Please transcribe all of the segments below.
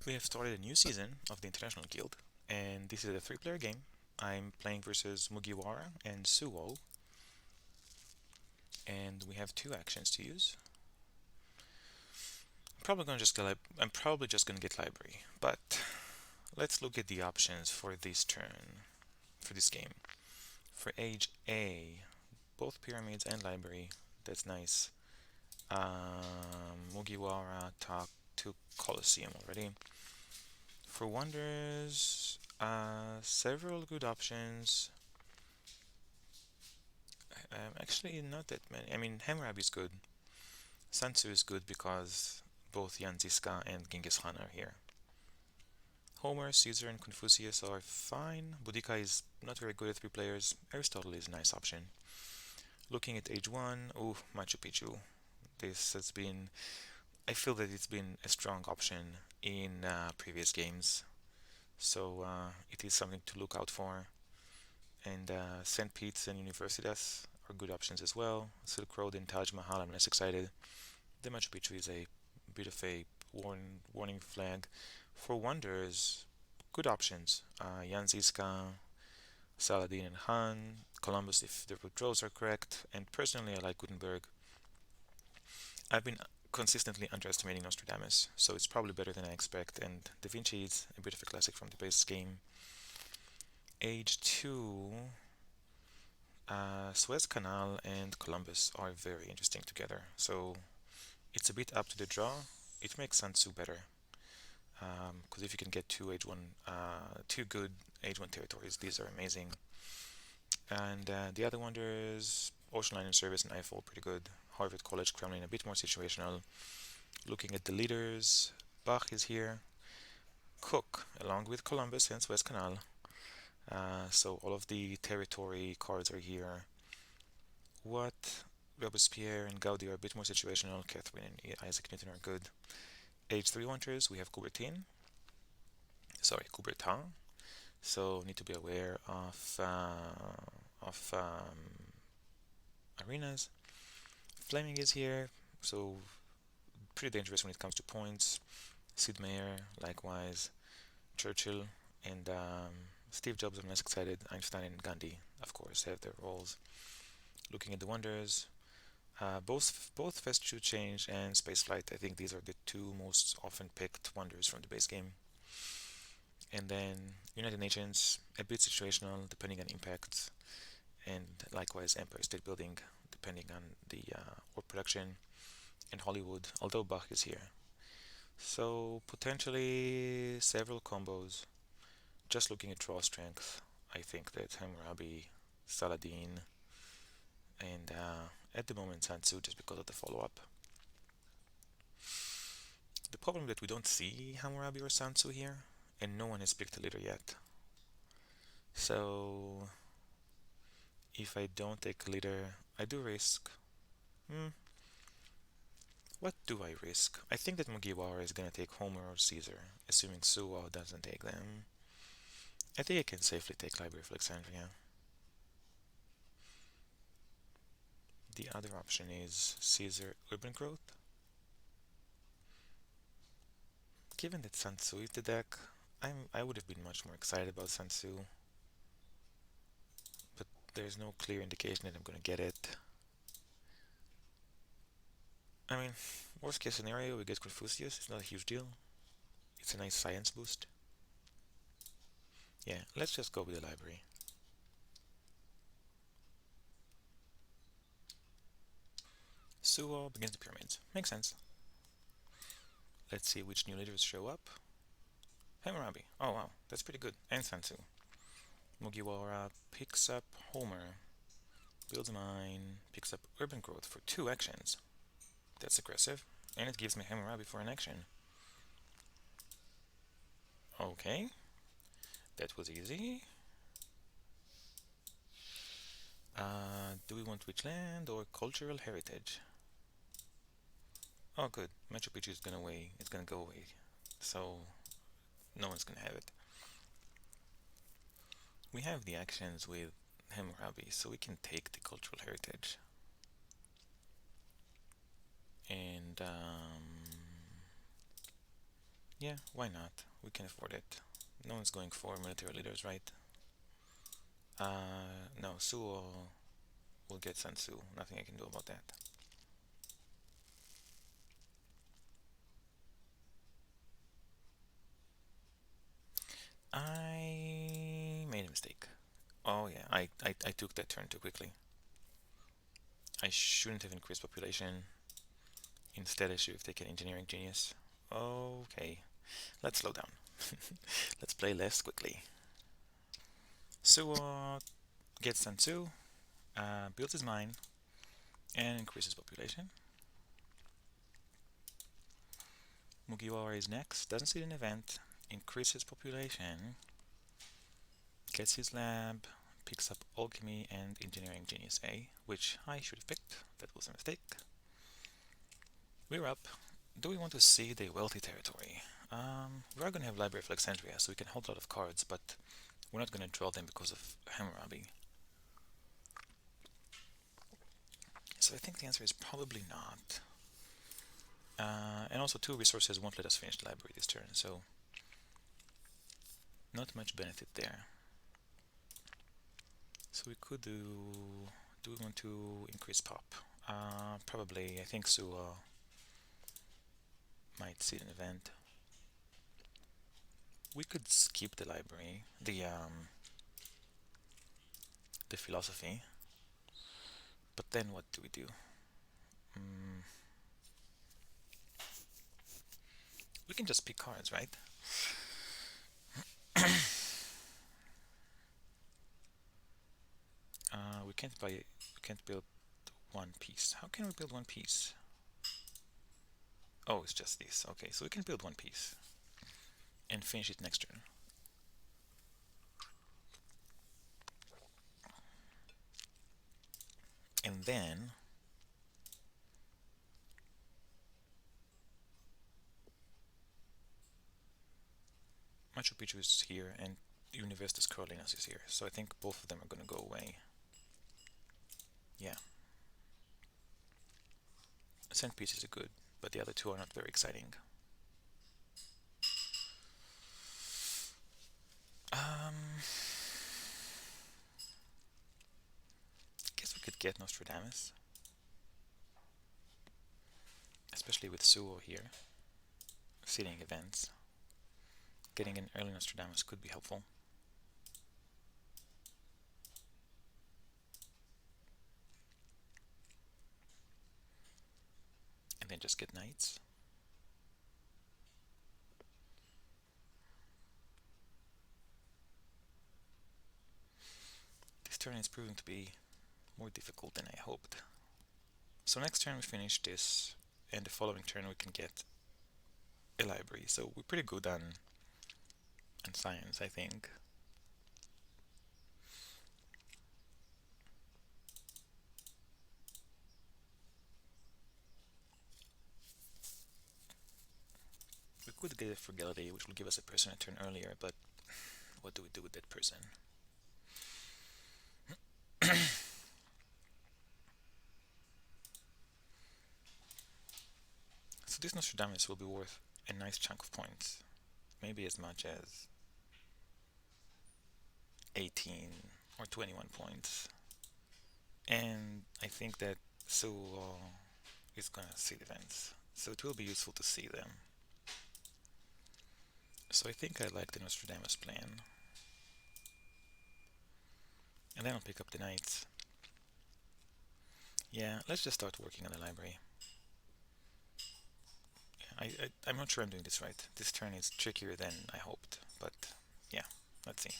We have started a new season of the International Guild, and this is a three-player game. I'm playing versus Mugiwara and Suo, and we have two actions to use. I'm probably just gonna get library, but let's look at the options for this game. For age A, both pyramids and library. That's nice. Mugiwara talked to Colosseum already. For wonders, several good options. Actually, not that many. I mean, Hammurabi is good. Sansu is good because both Jan Ziska and Genghis Khan are here. Homer, Caesar, and Confucius are fine. Boudica is not very good at three players. Aristotle is a nice option. Looking at age 1, oh, Machu Picchu. This has been, I feel that it's been a strong option in previous games, so it is something to look out for. And St. Pete's and Universitas are good options as well. Silk Road and Taj Mahal, I'm less excited. The Machu Picchu is a bit of a warning flag. For wonders, good options. Jan Ziska, Saladin and Han, Columbus if the road are correct, and personally I like Gutenberg. I've been consistently underestimating Nostradamus, so it's probably better than I expect, and Da Vinci is a bit of a classic from the base game. Age 2, Suez Canal and Columbus are very interesting together, so it's a bit up to the draw. It makes Sansu better, because if you can get two good Age 1 territories, these are amazing. And the other wonders, Ocean Line and Service and Eiffel, pretty good. Harvard College, Kremlin, a bit more situational. Looking at the leaders, Bach is here. Cook, along with Columbus and Suez Canal. So all of the territory cards are here. What? Robespierre and Gaudi are a bit more situational. Catherine and Isaac Newton are good. Age 3 wonders, we have Coubertin. So need to be aware of arenas. Fleming is here, so pretty dangerous when it comes to points. Sid Meier, likewise. Churchill and Steve Jobs, I'm less excited. Einstein and Gandhi, of course, have their roles. Looking at the wonders, both Fast Shoe Change and Spaceflight, I think these are the two most often picked wonders from the base game. And then United Nations, a bit situational depending on impact, and likewise Empire State Building depending on the war production, and Hollywood, although Bach is here. So potentially several combos. Just looking at draw strength, I think that Hammurabi, Saladin, and at the moment Sansu just because of the follow-up. The problem that we don't see Hammurabi or Sansu here, and no one has picked a leader yet. So if I don't take a leader, I do risk. Hmm, what do I risk? I think that Mugiwara is gonna take Homer or Caesar, assuming Suwa doesn't take them. I think I can safely take Library of Alexandria. The other option is Caesar Urban Growth. Given that Sansu is the deck, I would have been much more excited about Sansu, but there's no clear indication that I'm gonna get it. I mean, worst case scenario, we get Confucius, it's not a huge deal. It's a nice science boost. Yeah, let's just go with the library. Suo begins the pyramids. Makes sense. Let's see which new leaders show up. Hammurabi. Oh wow, that's pretty good. And Sansu. Mugiwara picks up Homer, builds a mine, picks up urban growth for two actions. That's aggressive. And it gives me Hammurabi for an action. Okay, that was easy. Do we want rich land or cultural heritage? Oh, good. Machu Picchu is gonna away. It's gonna go away, so no one's gonna have it. We have the actions with Hammurabi, so we can take the cultural heritage. And Yeah, why not? We can afford it. No one's going for military leaders, right? No, Su will get Sun Tzu. Nothing I can do about that. I made a mistake. Oh yeah, I took that turn too quickly. I shouldn't have increased population. Instead, I should have taken engineering genius. Okay, let's slow down. Let's play less quickly. Suo gets Sansu, builds his mine, and increases population. Mugiwara is next, doesn't see an event, increases population, gets his lab, picks up alchemy and engineering genius A, which I should have picked. That was a mistake. We're up. Do we want to see the wealthy territory? We are going to have Library of Alexandria, so we can hold a lot of cards, but we're not going to draw them because of Hammurabi. So I think the answer is probably not. And also 2 resources won't let us finish the library this turn, so not much benefit there. So we could do we want to increase pop? Probably. I think Suo might see an event. We could skip the library, the philosophy, but then what do we do? Mm, we can just pick cards, right? We can't buy. We can't build one piece. How can we build one piece? Oh, it's just this. Okay, so we can build one piece and finish it next turn. And then Machu Picchu is here and Universitas Carolinas is here, so I think both of them are gonna go away. Yeah. St. Peter's is good, but the other 2 are not very exciting. Guess we could get Nostradamus, especially with Suo here. Seeding events. Getting an early Nostradamus could be helpful. And then just get knights. This turn is proving to be more difficult than I hoped. So next turn we finish this, and the following turn we can get a library. So we're pretty good on science, I think. We could get a frugality, which will give us a person a turn earlier, but what do we do with that person? So this Nostradamus will be worth a nice chunk of points. Maybe as much as 18 or 21 points. And I think that Suo is gonna see the events, so it will be useful to see them. So I think I like the Nostradamus plan. And then I'll pick up the knights. Yeah, let's just start working on the library. I'm not sure I'm doing this right. This turn is trickier than I hoped, but yeah, let's see.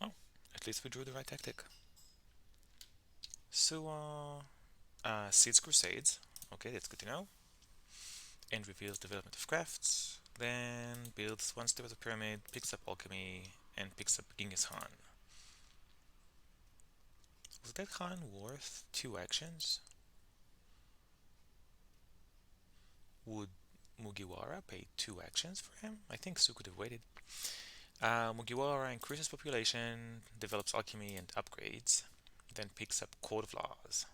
Oh, at least we drew the right tactic. So, Seeds Crusades. Okay, that's good to know. And reveals development of crafts. Then builds 1 step of the pyramid, picks up alchemy, and picks up Genghis Khan. Was that Khan worth 2 actions? Would Mugiwara pay 2 actions for him? I think Su could have waited. Mugiwara increases population, develops alchemy and upgrades, then picks up Code of Laws.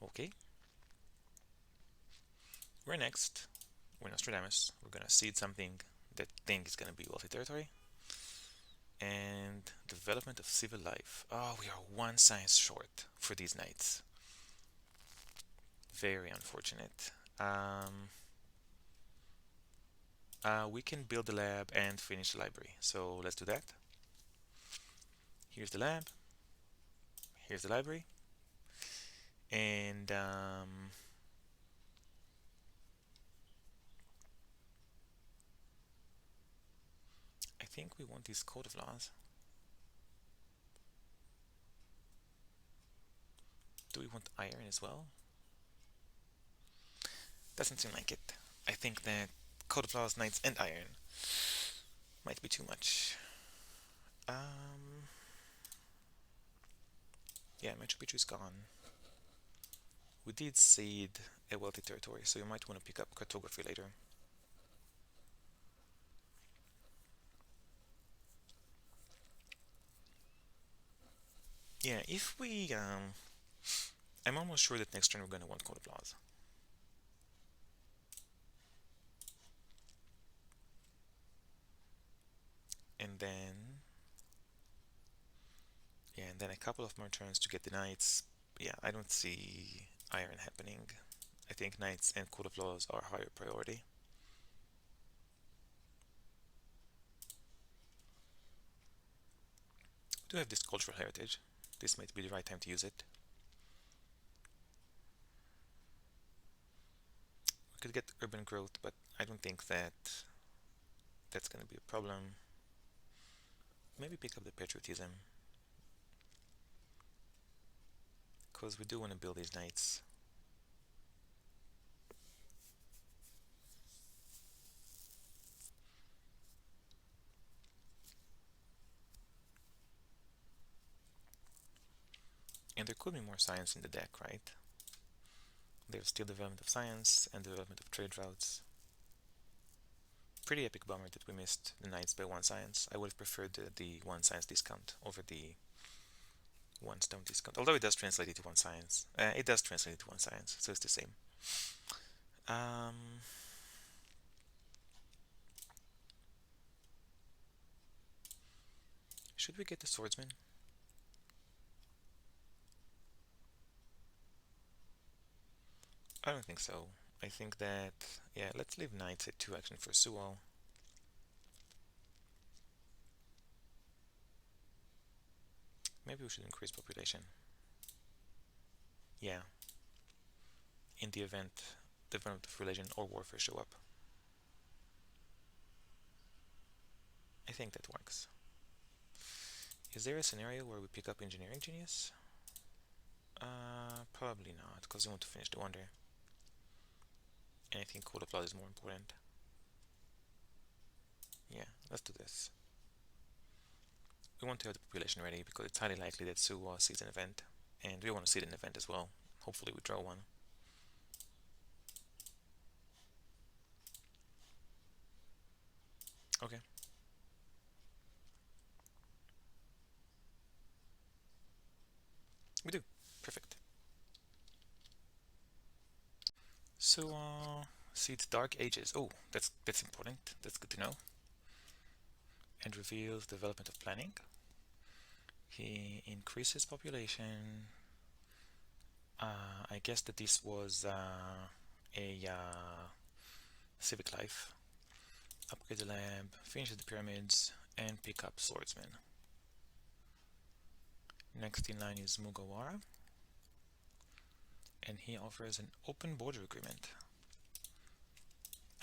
Okay. We're next. We're Nostradamus. We're gonna seed something that thing is gonna be wealthy territory. And development of civil life. Oh, we are one science short for these knights. Very unfortunate. We can build the lab and finish the library. So let's do that. Here's the lab. Here's the library. And I think we want this code of laws. Do we want iron as well? Doesn't seem like it. I think that code of laws, knights, and iron might be too much. Yeah, Machu Picchu is gone. We did seed a wealthy territory, so you might want to pick up cartography later. Yeah, if we, I'm almost sure that next turn we're going to want code of laws. And then, yeah, and then a couple of more turns to get the knights. Yeah, I don't see iron happening. I think knights and code of laws are higher priority. We do have this cultural heritage. This might be the right time to use it. We could get urban growth, but I don't think that that's going to be a problem. Maybe pick up the patriotism, because we do want to build these knights. And there could be more science in the deck, right? There's still development of science and development of trade routes. Pretty epic bummer that we missed the knights by one science. I would have preferred the one science discount over the one stone discount. Although it does translate into one science. It does translate into one science, so it's the same. Should we get the swordsman? I don't think so. I think that, yeah, let's leave knights at 2 action for Sual. Maybe we should increase population. Yeah. In the event development of religion or warfare show up. I think that works. Is there a scenario where we pick up engineering genius? Probably not, because we want to finish the wonder. And I think code of law is more important. Yeah, let's do this. We want to have the population ready because it's highly likely that Su sees an event, and we want to see an event as well. Hopefully we draw one. Okay. We do. Perfect. So, seeds Dark Ages. Oh, that's important. That's good to know. And reveals development of planning. He increases population. I guess that this was a civic life. Upgrade the lab, finish the pyramids, and pick up swordsman. Next in line is Mugawara, and he offers an open border agreement.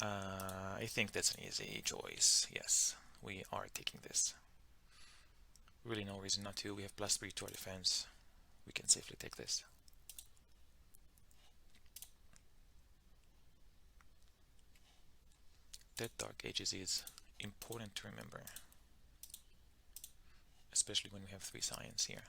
I think that's an easy choice. Yes, we are taking this. Really no reason not to. We have +3 to our defense. We can safely take this. That Dark Ages is important to remember, especially when we have 3 science here.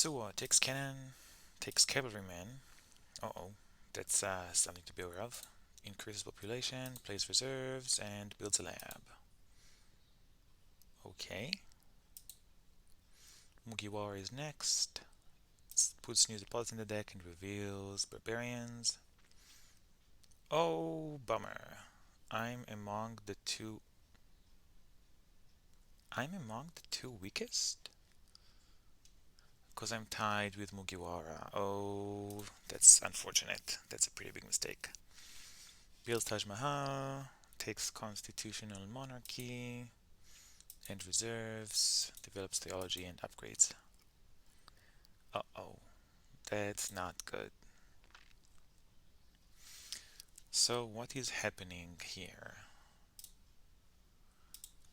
Suwa takes cannon, takes cavalryman. Uh-oh, that's something to be aware of. Increases population, plays reserves, and builds a lab. Okay. Mugiwara is next. Puts new deposits in the deck and reveals barbarians. Oh, bummer. I'm among the two. I'm among the two weakest? Because I'm tied with Mugiwara. Oh, that's unfortunate. That's a pretty big mistake. Builds Taj Mahal, takes constitutional monarchy, and reserves, develops theology and upgrades. Uh-oh, that's not good. So what is happening here?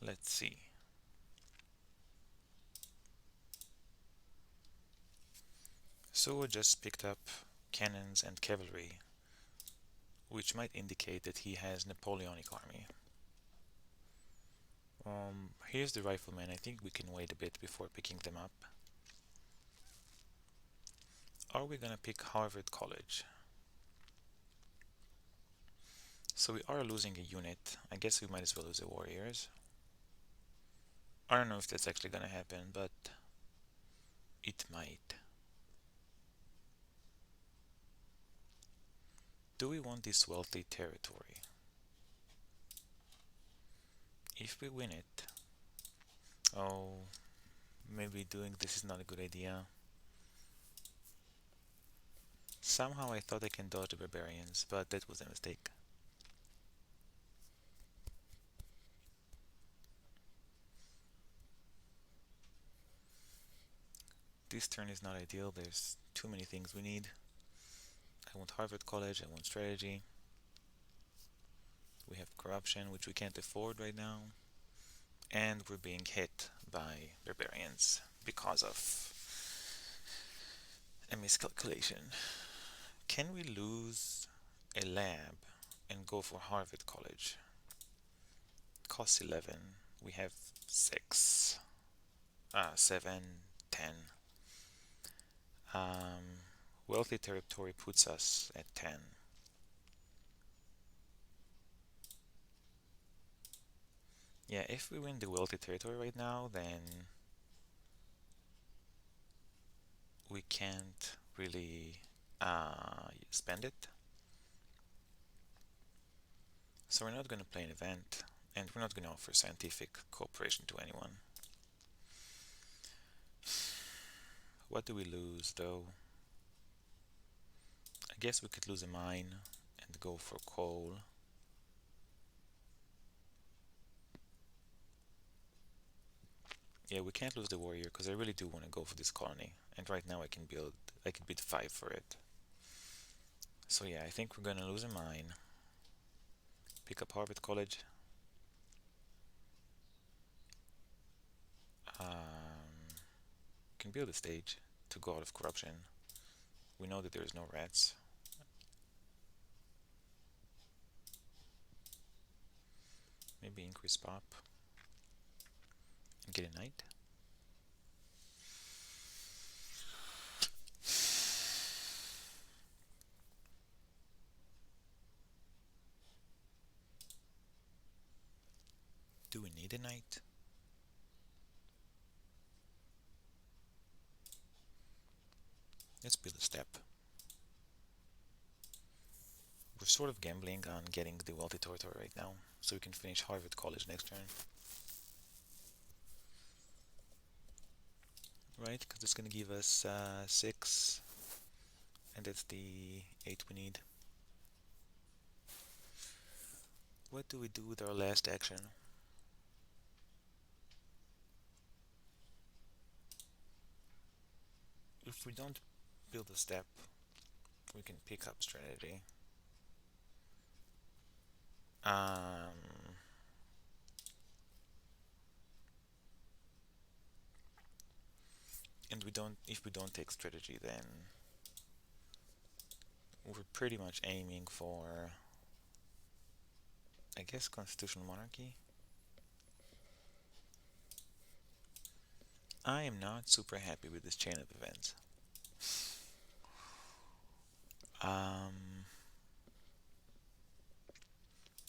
Let's see. So just picked up cannons and cavalry, which might indicate that he has Napoleonic army. Here's the riflemen. I think we can wait a bit before picking them up. Are we gonna pick Harvard College? So we are losing a unit. I guess we might as well lose the warriors. I don't know if that's actually gonna happen, but it might. Do we want this wealthy territory? If we win it... Oh, maybe doing this is not a good idea. Somehow I thought I can dodge the barbarians, but that was a mistake. This turn is not ideal, there's too many things we need. I want Harvard College, I want strategy. We have corruption, which we can't afford right now. And we're being hit by barbarians because of a miscalculation. Can we lose a lab and go for Harvard College? It costs 11. We have 6. 7, 10. Wealthy territory puts us at 10. Yeah, if we win the wealthy territory right now, then we can't really spend it. So we're not going to play an event, and we're not going to offer scientific cooperation to anyone. What do we lose, though? I guess we could lose a mine and go for coal. Yeah, we can't lose the warrior because I really do want to go for this colony, and right now I can bid 5 for it. So yeah, I think we're gonna lose a mine. Pick up Harvard College. Can build a stage to go out of corruption. We know that there is no rats. Maybe increase pop and get a knight. Do we need a knight? Let's build a step. We're sort of gambling on getting the wealthy territory right now, so we can finish Harvard College next turn. Right, because it's gonna give us 6, and that's the 8 we need. What do we do with our last action? If we don't build a step, we can pick up strategy. And if we don't take strategy, then we're pretty much aiming for, I guess, constitutional monarchy. I am not super happy with this chain of events. Um,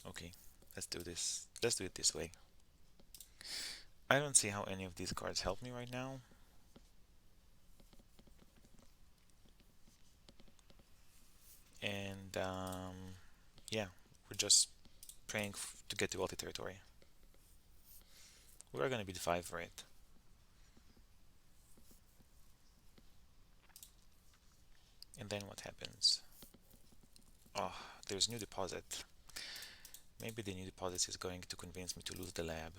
okay, let's do this. Let's do it this way. I don't see how any of these cards help me right now. And yeah, we're just praying to get to wealthy territory. We're gonna be the 5 for it. And then what happens? Oh, there's new deposit. Maybe the new deposit is going to convince me to lose the lab.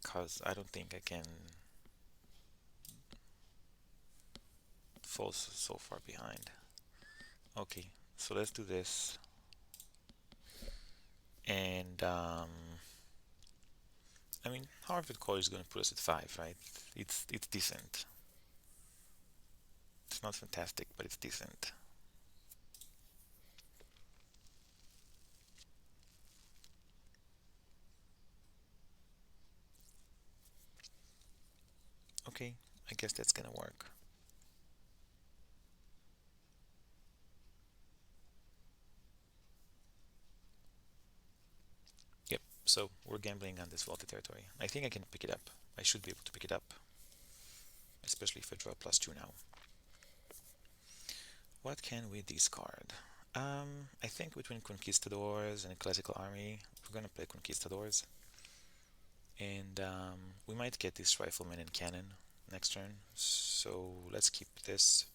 Cause I don't think I can fall so far behind. Okay, so let's do this. And I mean, Harvard College is going to put us at 5, right? It's decent. It's not fantastic, but it's decent. Okay, I guess that's gonna work. Yep, so we're gambling on this vaulted territory. I think I can pick it up. I should be able to pick it up, especially if I draw +2 now. What can we discard? I think between Conquistadors and Classical Army, we're gonna play Conquistadors. And we might get this Rifleman and Cannon next turn, so let's keep this.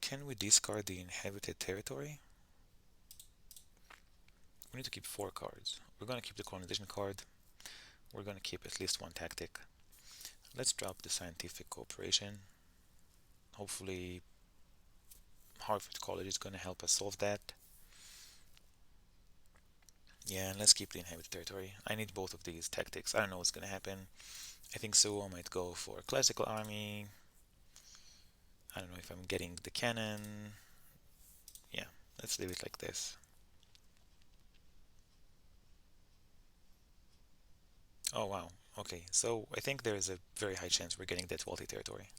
Can we discard the Inhabited Territory? We need to keep 4 cards. We're gonna keep the Colonization card. We're gonna keep at least 1 tactic. Let's drop the Scientific Cooperation. Hopefully Harvard College is gonna help us solve that. Yeah, and let's keep the Inhabited Territory. I need both of these tactics. I don't know what's gonna happen. I think Suo might go for Classical Army. I don't know if I'm getting the cannon. Yeah, let's leave it like this. Oh wow. Okay, so I think there's a very high chance we're getting that wealthy territory.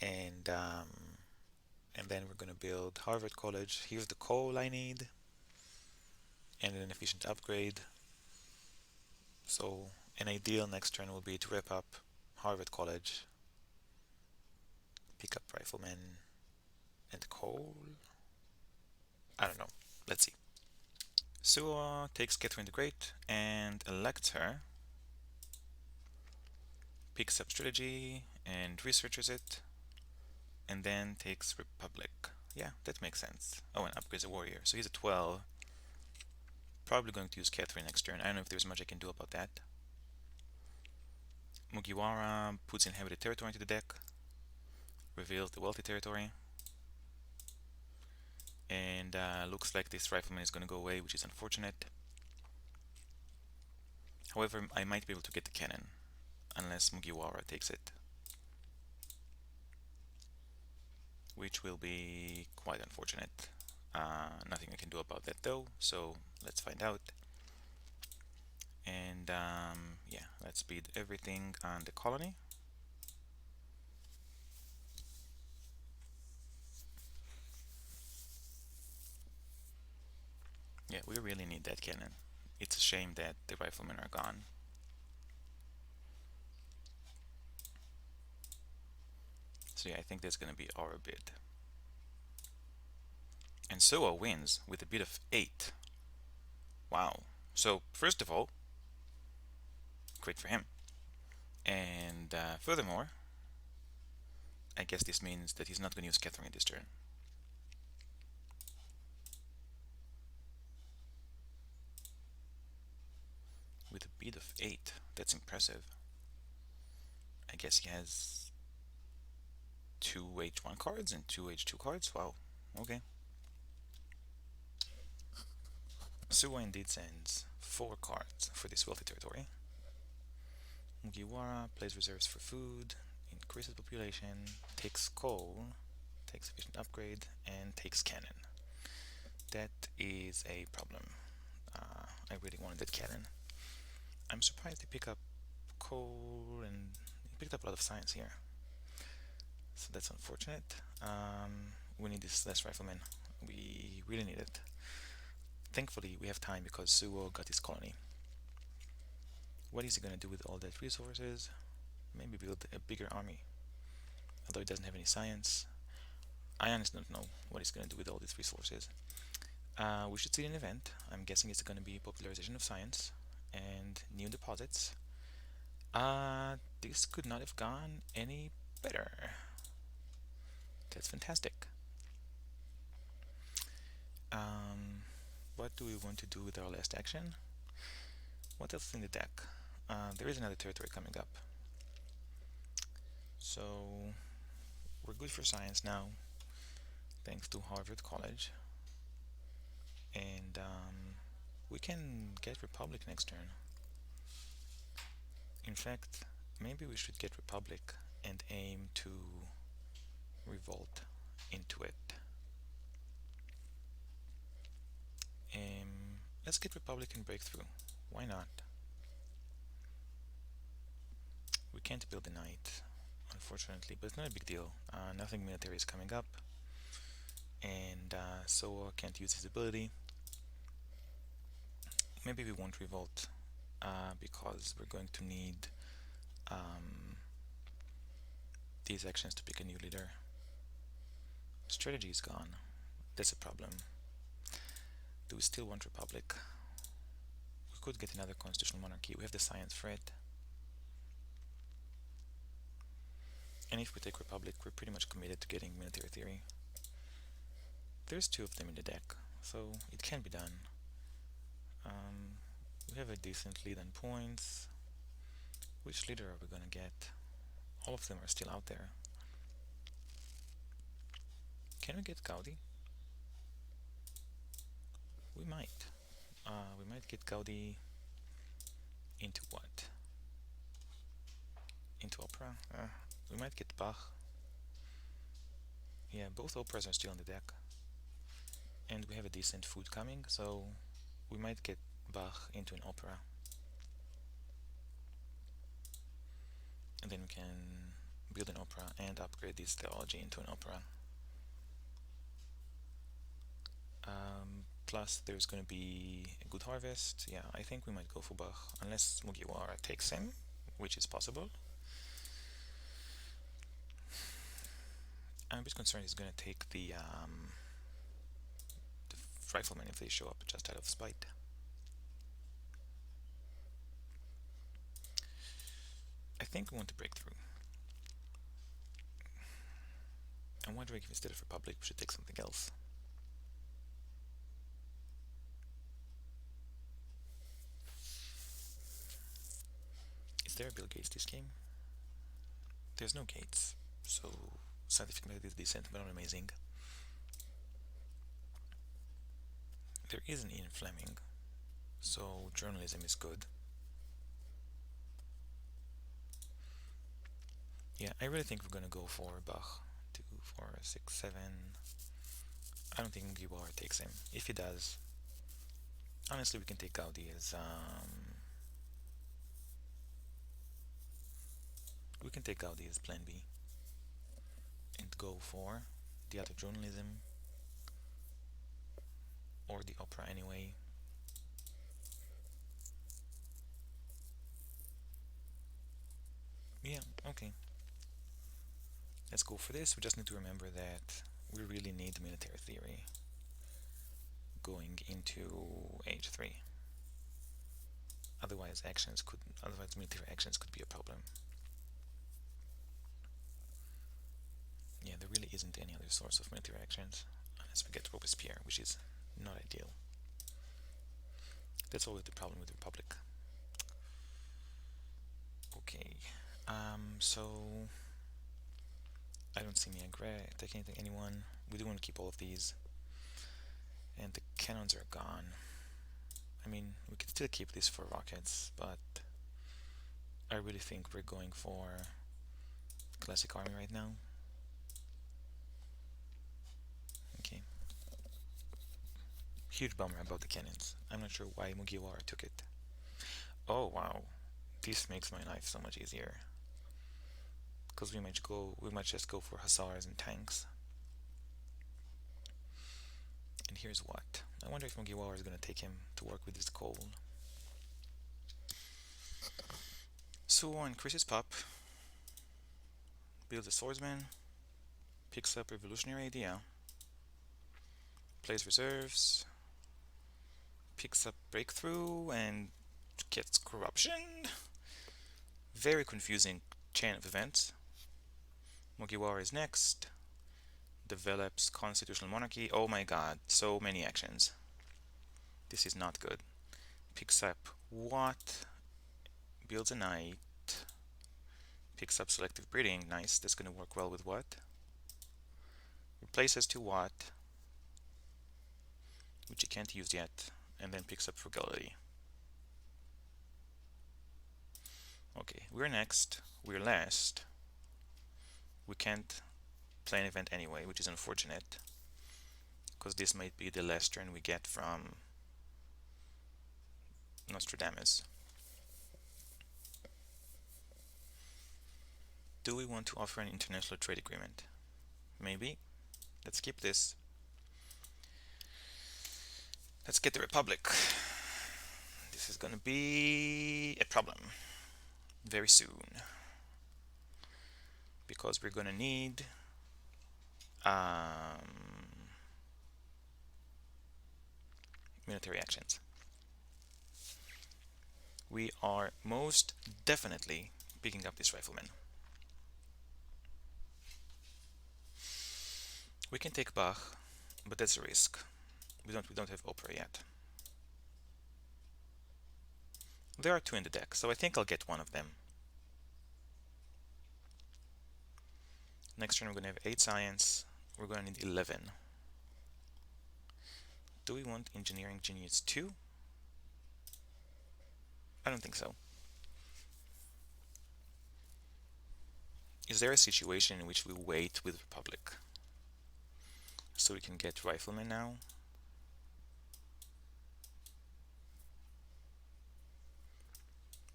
And and then we're gonna build Harvard College. Here's the coal I need, and an efficient upgrade. So an ideal next turn will be to rip up Harvard College, pick up Rifleman and coal. I don't know. Let's see. Suo takes Catherine the Great and elects her, picks up Strategy and researches it, and then takes Republic. Yeah, that makes sense. Oh, and upgrades a warrior. So he's a 12. Probably going to use Catherine next turn. I don't know if there's much I can do about that. Mugiwara puts Inhabited Territory into the deck, reveals the Wealthy Territory, and looks like this Rifleman is going to go away, which is unfortunate. However, I might be able to get the cannon, unless Mugiwara takes it, which will be quite unfortunate. Nothing I can do about that though, so let's find out. And yeah, let's speed everything on the colony. Yeah, we really need that cannon. It's a shame that the riflemen are gone. So yeah, I think that's gonna be our bid. And Soa wins with a bid of 8. Wow. So first of all, great for him. And furthermore, I guess this means that he's not going to use Catherine this turn. With a bid of 8, that's impressive. I guess he has 2 H1 cards and 2 H2 cards. Wow, okay. Suwa indeed sends 4 cards for this wealthy territory. Mugiwara plays reserves for food, increases population, takes coal, takes efficient upgrade, and takes cannon. That is a problem. I really wanted that cannon. I'm surprised they pick up coal, and he picked up a lot of science here. So that's unfortunate. We need this last rifleman. We really need it. Thankfully, we have time because Suo got his colony. What is he gonna do with all that resources? Maybe build a bigger army. Although he doesn't have any science. I honestly don't know what he's gonna do with all these resources. We should see an event. I'm guessing it's gonna be popularization of science and new deposits. This could not have gone any better. That's fantastic. What do we want to do with our last action? What else is in the deck? There is another territory coming up. So we're good for science now, thanks to Harvard College. And we can get Republic next turn. In fact, maybe we should get Republic and aim to revolt into it. Let's get Republic and Breakthrough. Why not? We can't build a knight, unfortunately, but it's not a big deal. Nothing military is coming up, and Soa can't use his ability. Maybe we won't revolt because we're going to need these actions to pick a new leader. Strategy is gone. That's a problem. Do we still want Republic? We could get another constitutional monarchy. We have the science for it. And if we take Republic, we're pretty much committed to getting military theory. There's two of them in the deck, so it can be done. We have a decent lead on points. Which leader are we gonna get? All of them are still out there. Can we get Gaudi? We might. We might get Gaudi into what? Into opera? We might get Bach. Yeah, both operas are still on the deck. And we have a decent food coming, so we might get Bach into an opera. And then we can build an opera and upgrade this theology into an opera. Plus there's going to be a good harvest. Yeah, I think we might go for Bach, unless Mugiwara takes him, which is possible. I'm a bit concerned he's going to take the riflemen if they show up just out of spite. I think we want to break through. I'm wondering if instead of Republic we should take something else. Is there a Bill Gates this game? There's no Gates, so scientific method is decent but not amazing. There is an Ian Fleming, so journalism is good. Yeah, I really think we're gonna go for Bach. 2, 4, 6, 7. I don't think Mugiwara takes him. If he does, honestly, we can take Gaudi as we can take Gaudi as plan B and go for the other journalism or the opera anyway. Yeah, okay. Let's go for this. We just need to remember that we really need military theory going into H3. Otherwise military actions could be a problem. Yeah, there really isn't any other source of military actions unless we get Robespierre, which is not ideal. That's always the problem with the Republic. Okay, so I don't see me taking anyone. We do want to keep all of these, and the cannons are gone. I mean, we could still keep these for rockets, but I really think we're going for classic army right now. Okay. Huge bummer about the cannons. I'm not sure why Mugiwara took it. Oh wow, This makes my life so much easier. Because we might just go for hussars and tanks. And here's what. I wonder if Mugiwara is gonna take him to work with his coal. Suo increases pop, builds a swordsman, picks up revolutionary idea, plays reserves, picks up breakthrough, and gets corruption. Very confusing chain of events. Mugiwara is next. Develops constitutional monarchy. Oh my god, so many actions. This is not good. Picks up what? Builds a knight. Picks up selective breeding. Nice, that's gonna work well with what? Replaces to what? Which he can't use yet. And then picks up frugality. Okay, we're next. We're last. We can't play an event anyway, which is unfortunate. Because this might be the last turn we get from Nostradamus. Do we want to offer an international trade agreement? Maybe. Let's keep this. Let's get the Republic. This is gonna be a problem very soon. Because we're gonna need military actions. We are most definitely picking up this rifleman. We can take Bach, but that's a risk. We don't have Opera yet. There are two in the deck, so I think I'll get one of them. Next turn we're gonna have 8 science. We're gonna need 11. Do we want engineering genius 2? I don't think so. Is there a situation in which we wait with Republic? So we can get riflemen now?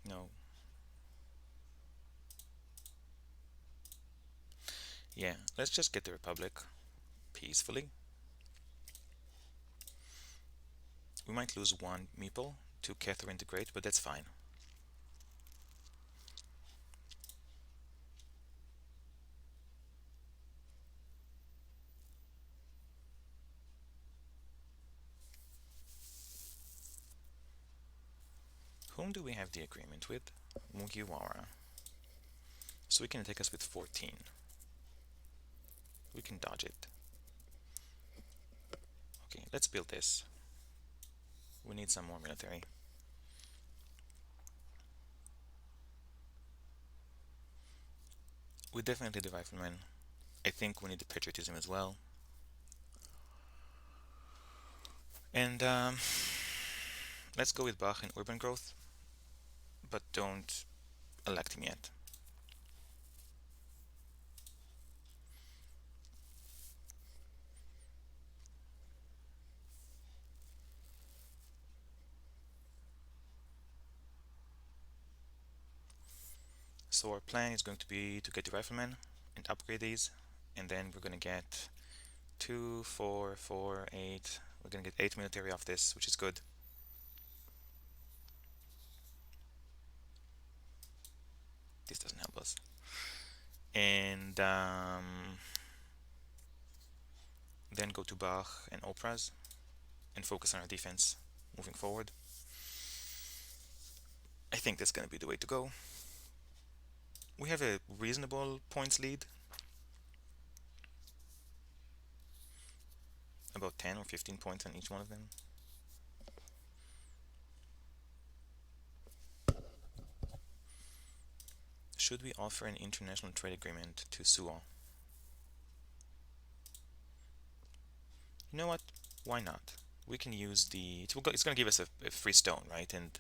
No. Yeah, let's just get the Republic peacefully. We might lose one meeple to Catherine the Great, but that's fine. Whom do we have the agreement with? Mugiwara. So we can take us with 14. We can dodge it. Okay, let's build this. We need some more military. We definitely the riflemen. I think we need the patriotism as well. And let's go with Bach and urban growth, but don't elect him yet. So our plan is going to be to get the riflemen and upgrade these, and then we're going to get 2, 4, 4, 8. We're going to get 8 military off this, which is good. This doesn't help us. And then go to Bach and Operas and focus on our defense moving forward. I think that's going to be the way to go. We have a reasonable points lead. About 10 or 15 points on each one of them. Should we offer an international trade agreement to Suo? You know what? Why not? We can use the... It's going to give us a free stone, right? And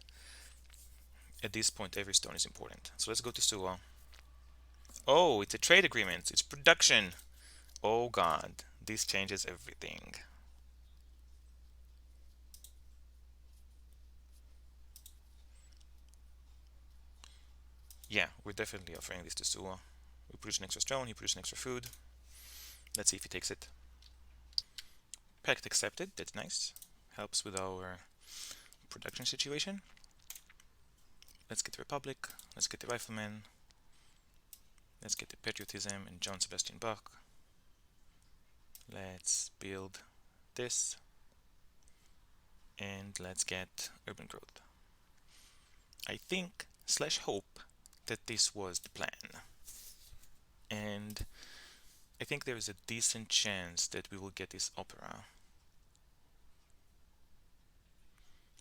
at this point, every stone is important. So let's go to Suo. Oh, it's a trade agreement. It's production. Oh god, this changes everything. Yeah, we're definitely offering this to Suwa. We produce an extra stone, he produces an extra food. Let's see if he takes it. Pact accepted, that's nice. Helps with our production situation. Let's get the Republic, let's get the Rifleman, let's get the Patriotism and John Sebastian Bach. Let's build this, and let's get Urban Growth. I think slash hope that this was the plan, and I think there is a decent chance that we will get this opera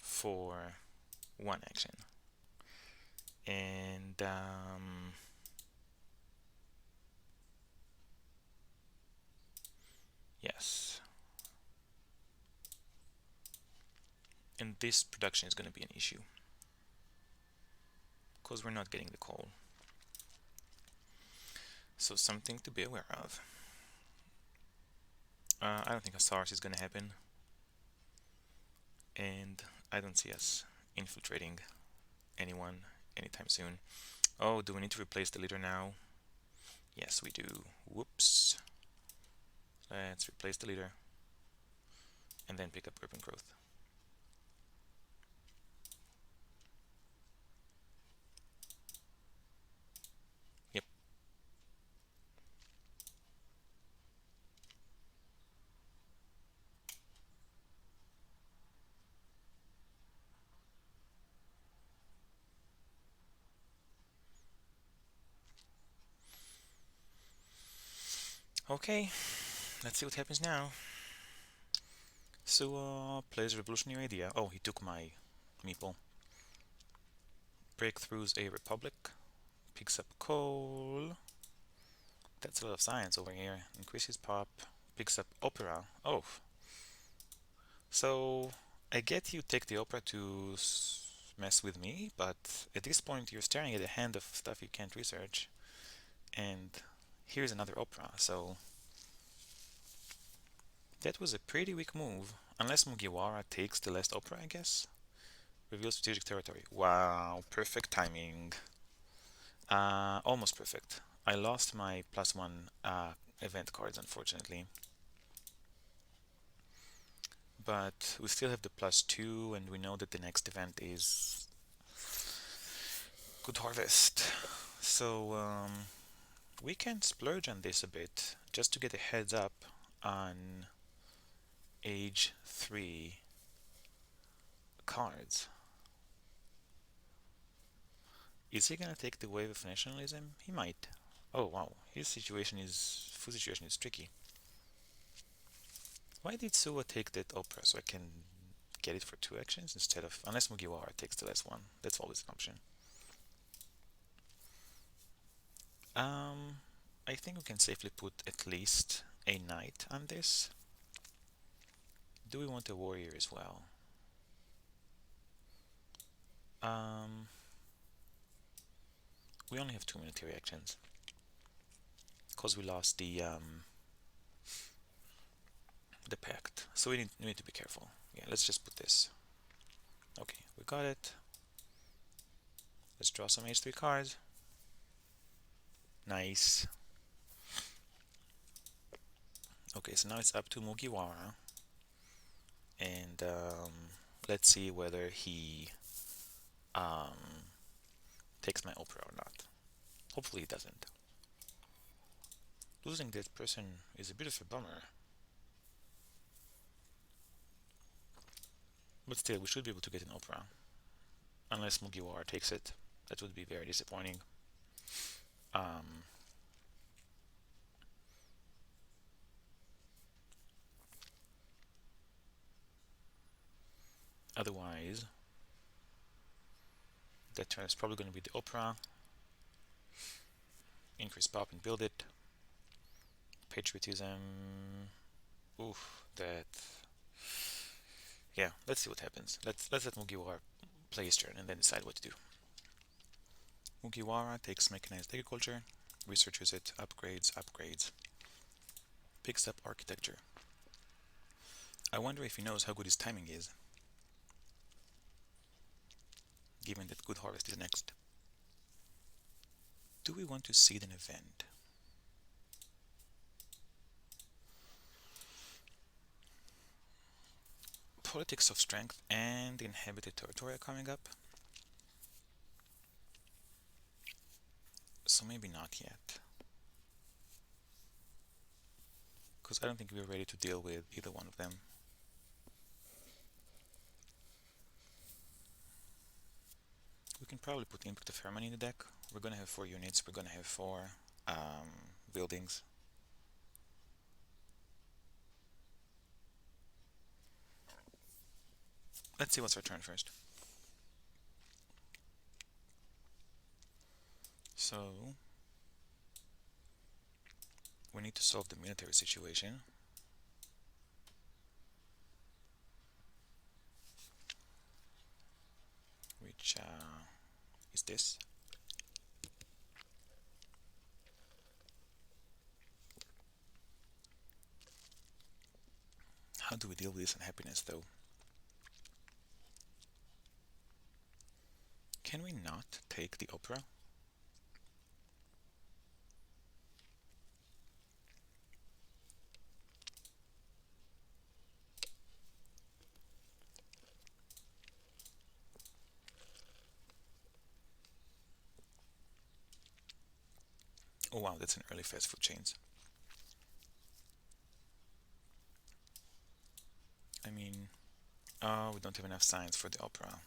for one action. And yes, and this production is going to be an issue because we're not getting the coal. So something to be aware of. I don't think Osiris is going to happen, and I don't see us infiltrating anyone anytime soon. Oh, do we need to replace the leader now? Yes, we do. Whoops. Let's replace the leader and then pick up Urban Growth. Yep. Okay, let's see what happens now. So, plays a revolutionary idea. Oh, he took my meeple. Breakthroughs a republic. Picks up coal. That's a lot of science over here. Increases pop. Picks up opera. Oh, so I get you take the opera to mess with me, but at this point you're staring at a hand of stuff you can't research. And here's another opera, so that was a pretty weak move. Unless Mugiwara takes the last opera, I guess. Reveals strategic territory. Wow, perfect timing. Almost perfect. I lost my +1 event cards, unfortunately. But we still have the +2, and we know that the next event is Good Harvest. So we can splurge on this a bit, just to get a heads up on age 3 cards. Is he gonna take the wave of nationalism? He might. Oh wow, his situation is food situation is tricky. Why did Suwa take that opera so I can get it for 2 actions instead of unless Mugiwara takes the last one? That's always an option. Um, I think we can safely put at least a knight on this. Do we want a warrior as well? Um, we only have 2 military actions because we lost the pact, so we need to be careful. Yeah, let's just put this. Okay, we got it. Let's draw some H3 cards. Nice. Okay, so now it's up to Mugiwara, and let's see whether he um, takes my opera or not. Hopefully he doesn't. Losing that person is a bit of a bummer. But still, we should be able to get an opera. Unless Mugiwara takes it. That would be very disappointing. Um, Otherwise, that turn is probably going to be the opera. Increase pop and build it. Patriotism. Oof, that. Yeah, let's see what happens. Let's let Mugiwara play his turn and then decide what to do. Mugiwara takes mechanized agriculture, researches it, upgrades. Picks up architecture. I wonder if he knows how good his timing is, given that Good Harvest is next. Do we want to seed an event? Politics of Strength and Inhabited Territory are coming up. So maybe not yet. Because I don't think we're ready to deal with either one of them. We can probably put Impact of Harmony in the deck. We're gonna have 4 units, we're gonna have 4 buildings. Let's see what's our turn first. So we need to solve the military situation. Which is this. How do we deal with this unhappiness though? Can we not take the opera? Oh wow, that's an early fast food chains. I mean, oh, we don't have enough science for the opera.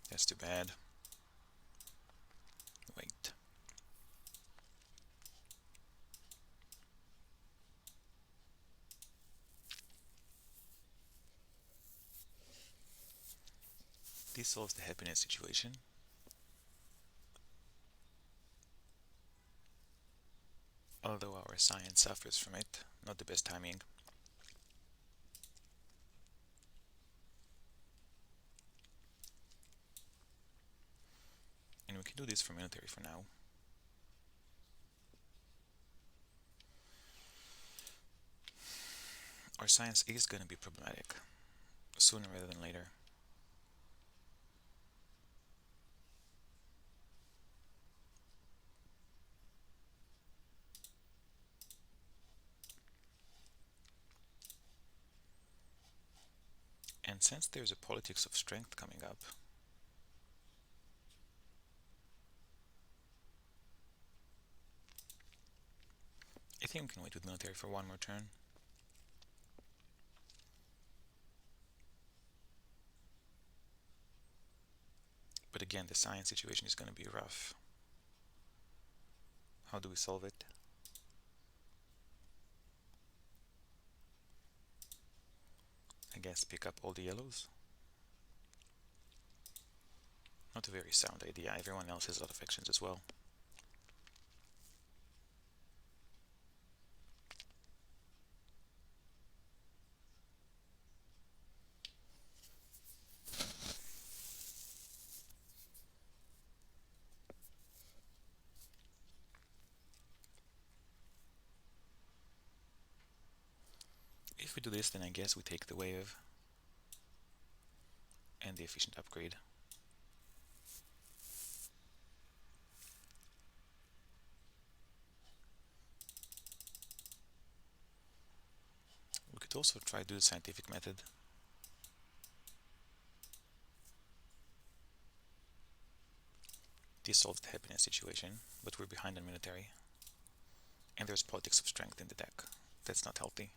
That's too bad. Wait. This solves the happiness situation. Although our science suffers from it, not the best timing. And we can do this for military for now. Our science is gonna be problematic, sooner rather than later. And since there's a politics of strength coming up, I think we can wait with military for one more turn. But again, the science situation is going to be rough. How do we solve it? I guess pick up all the yellows. Not a very sound idea, everyone else has a lot of actions as well. If we do this, then I guess we take the wave and the efficient upgrade. We could also try to do the scientific method. This solves the happiness situation, but we're behind on military. And there's politics of strength in the deck. That's not healthy.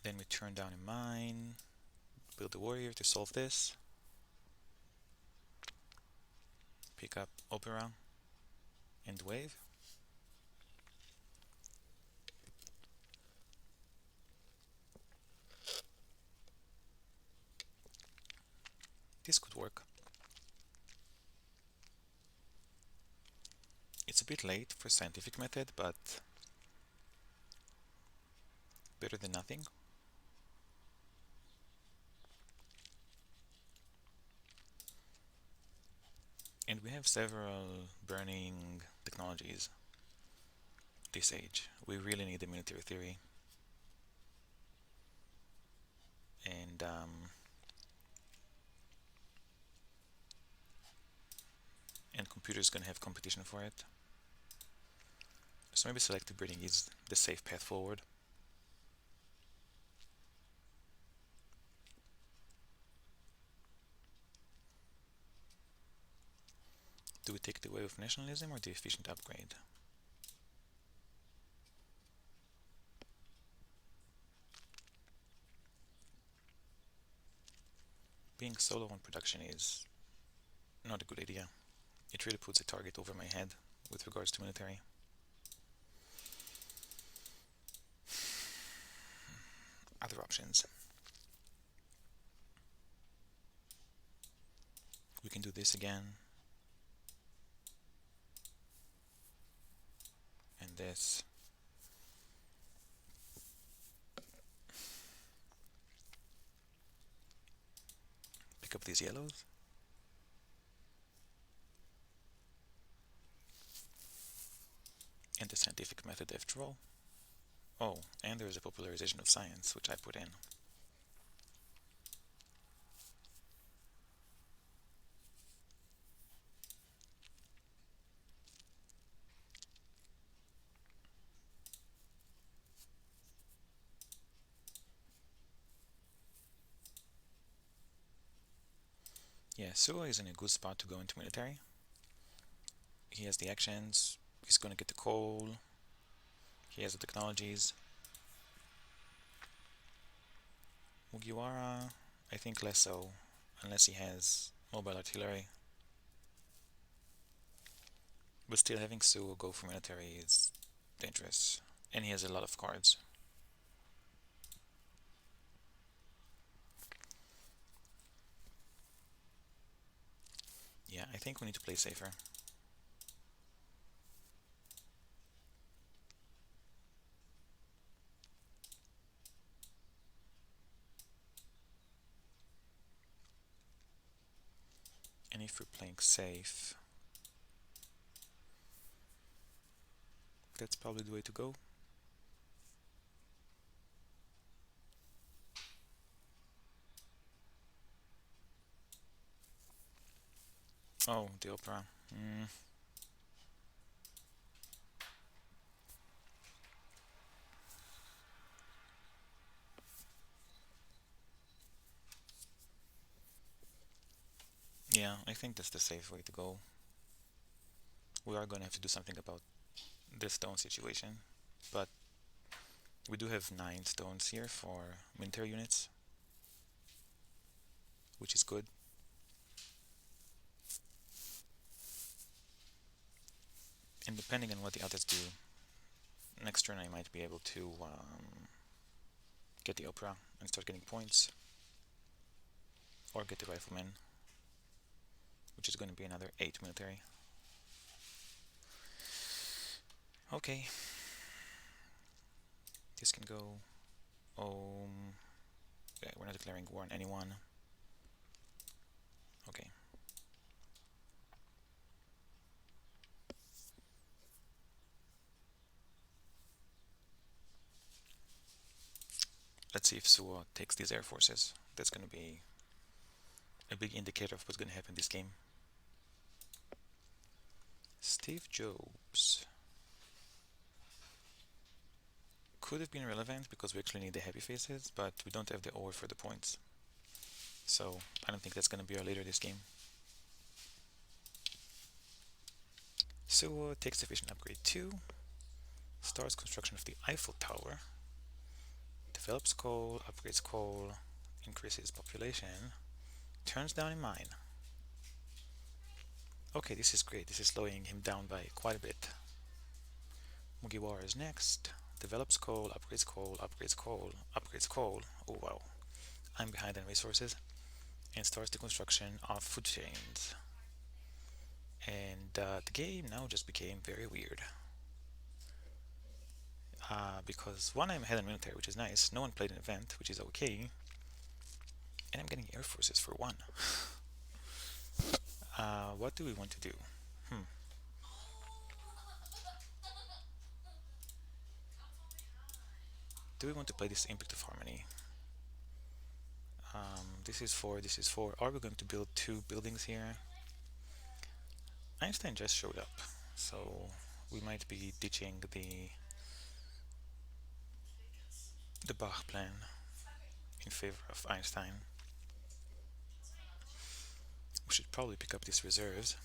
Then we turn down a mine, build a warrior to solve this, pick up opera and wave. This could work. It's a bit late for scientific method, but better than nothing. And we have several burning technologies. this age. We really need the military theory. And computers gonna have competition for it. So maybe selective breeding is the safe path forward. Do we take the way of nationalism or the efficient upgrade? Being solo on production is not a good idea. It really puts a target over my head with regards to military. Other options. We can do this again. And this. Pick up these yellows. And the scientific method after all. Oh, and there is a popularization of science, which I put in. Yeah, Suwa is in a good spot to go into military. He has the actions, he's gonna get the coal, he has the technologies. Mugiwara, I think less so, unless he has mobile artillery. But still, having Suwa go for military is dangerous, and he has a lot of cards. Yeah, I think we need to play safer. And if we're playing safe, that's probably the way to go. Oh, the opera. Yeah, I think that's the safe way to go. We are gonna have to do something about this stone situation, but we do have 9 stones here for military units, which is good. And depending on what the others do, next turn I might be able to get the opera and start getting points, or get the rifleman, which is going to be another 8 military. Okay, this can go. Yeah, we're not declaring war on anyone. Okay. Let's see if Suwa takes these air forces. That's going to be a big indicator of what's going to happen this game. Steve Jobs could have been relevant because we actually need the happy faces, but we don't have the ore for the points. So I don't think that's going to be our leader this game. Suwa takes efficient upgrade 2, starts construction of the Eiffel Tower, develops coal, upgrades coal, increases population, turns down a mine. Okay, this is great. This is slowing him down by quite a bit. Mugiwara is next. Develops coal, upgrades coal, upgrades coal, upgrades coal. Oh wow. I'm behind on resources. And starts the construction of food chains. And the game now just became very weird. Because one, I'm ahead on military, which is nice. No one played an event, which is okay. And I'm getting air forces for one. What do we want to do? Do we want to play this Impact of Harmony? This is 4, this is 4. Are we going to build 2 buildings here? Einstein just showed up, so we might be ditching the Bach plan in favor of Einstein. We should probably pick up these reserves.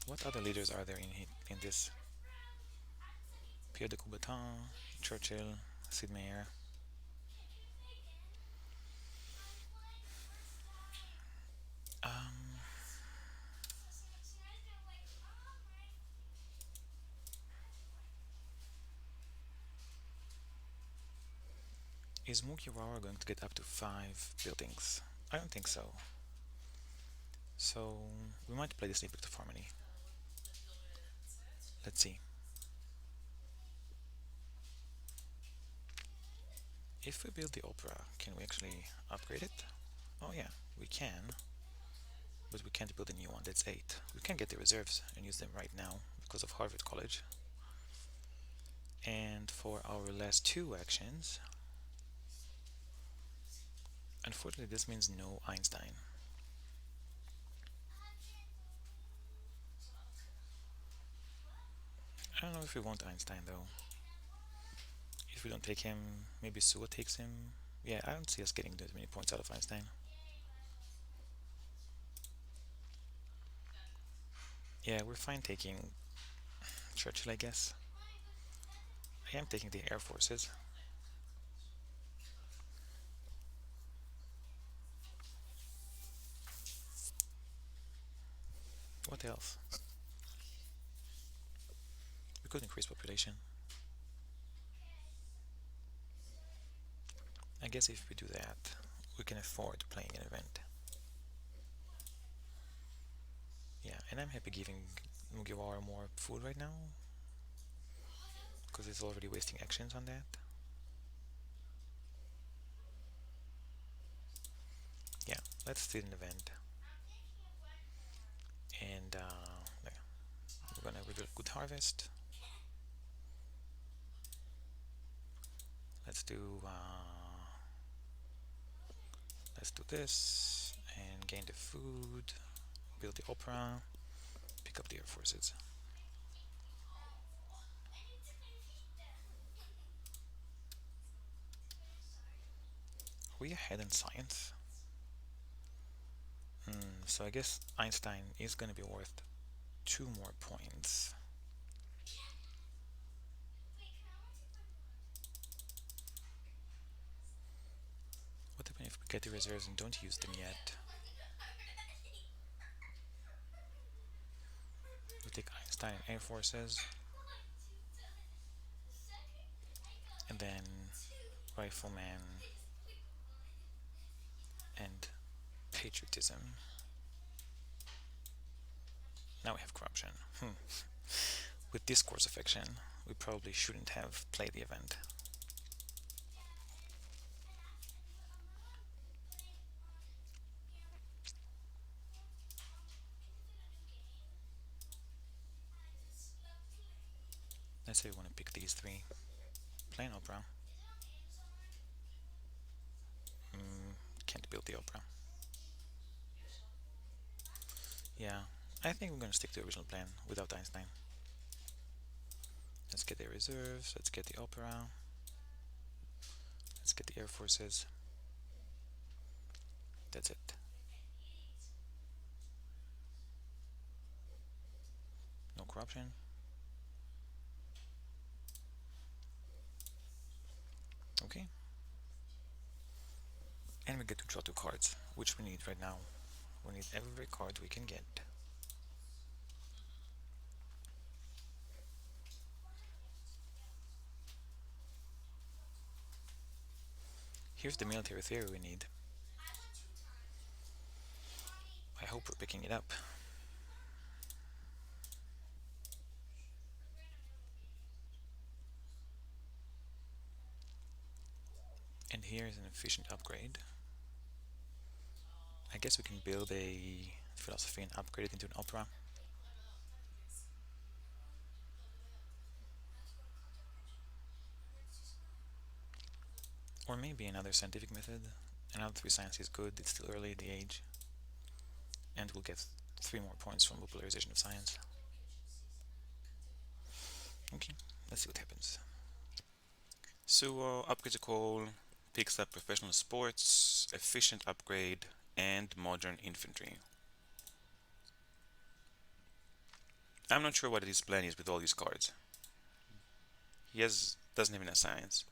What other leaders are there in this? Pierre de Coubertin, Churchill, Sid Meier. Is Mugiwara going to get up to 5 buildings? I don't think so. So we might play this Impact of Harmony. Let's see. If we build the Opera, can we actually upgrade it? Oh yeah, we can. But we can't build a new one, that's 8. We can get the reserves and use them right now because of Harvard College. And for our last 2 actions, unfortunately this means no Einstein. I don't know if we want Einstein though. If we don't take him, maybe Suwa takes him. Yeah, I don't see us getting that many points out of Einstein. Yeah, we're fine taking Churchill, I guess. I am taking the Air Forces. What else? We could increase population. I guess if we do that, we can afford playing an event. Yeah, and I'm happy giving Mugiwara more food right now, because it's already wasting actions on that. Yeah, let's do an event. And yeah, we're gonna reveal Good Harvest. Let's do this and gain the food, build the Opera, pick up the Air Forces. Are we ahead in science? So I guess Einstein is gonna be worth 2 more points. What happens if we get the reserves and don't use them yet? We take Einstein and Air Forces, and then Rifleman and Patriotism. Now we have corruption. With discourse affection, we probably shouldn't have played the event. Let's say we want to pick these 3. Plain Opera. Can't build the Opera. Yeah, I think we're gonna stick to the original plan without Einstein. Let's get the reserves, let's get the Opera, let's get the Air Forces. That's it. No corruption. Okay. And we get to draw 2 cards, which we need right now. We need every card we can get. Here's the military theory we need. I hope we're picking it up. And here's an efficient upgrade. guess we can build a philosophy and upgrade it into an opera. Or maybe another scientific method. Another 3 science is good, it's still early in the age. And we'll get 3 more points from popularization of science. Okay, let's see what happens. So, upgrades a call, picks up professional sports, efficient upgrade, and modern infantry. I'm not sure what his plan is with all these cards. Doesn't have enough science.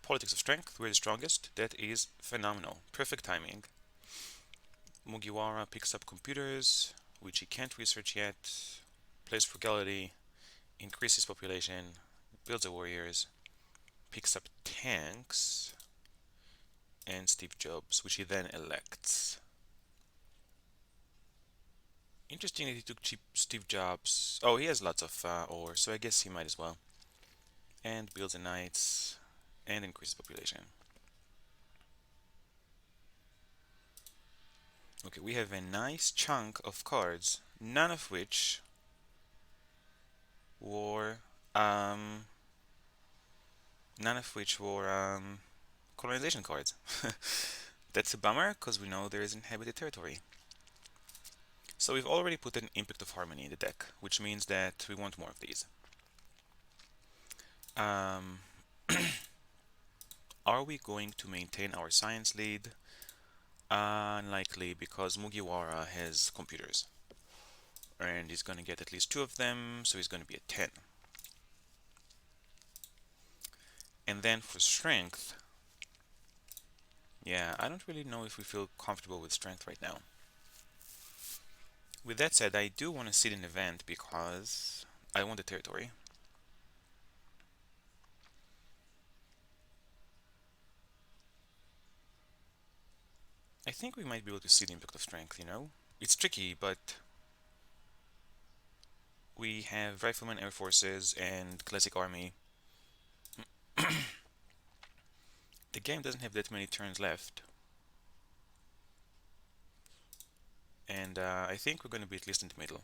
Politics of strength, we're the strongest. That is phenomenal. Perfect timing. Mugiwara picks up computers, which he can't research yet. Plays frugality, increases population, builds the warriors, picks up tanks, and Steve Jobs, which he then elects. Interesting that he took cheap Steve Jobs. Oh, he has lots of ore, so I guess he might as well. And builds the knights and increases population. Okay, we have a nice chunk of cards, none of which were um, colonization cards. That's a bummer because we know there is inhabited territory. So we've already put an Impact of Harmony in the deck, which means that we want more of these. Um, are we going to maintain our science lead? Unlikely, because Mugiwara has computers. And he's going to get at least 2 of them, so he's going to be at 10. And then for strength, yeah, I don't really know if we feel comfortable with strength right now. With that said, I do want to seed an event because I want the territory. I think we might be able to see the Impact of Strength, you know? It's tricky, but we have Riflemen, Air Forces, and Classic Army. The game doesn't have that many turns left. And I think we're going to be at least in the middle.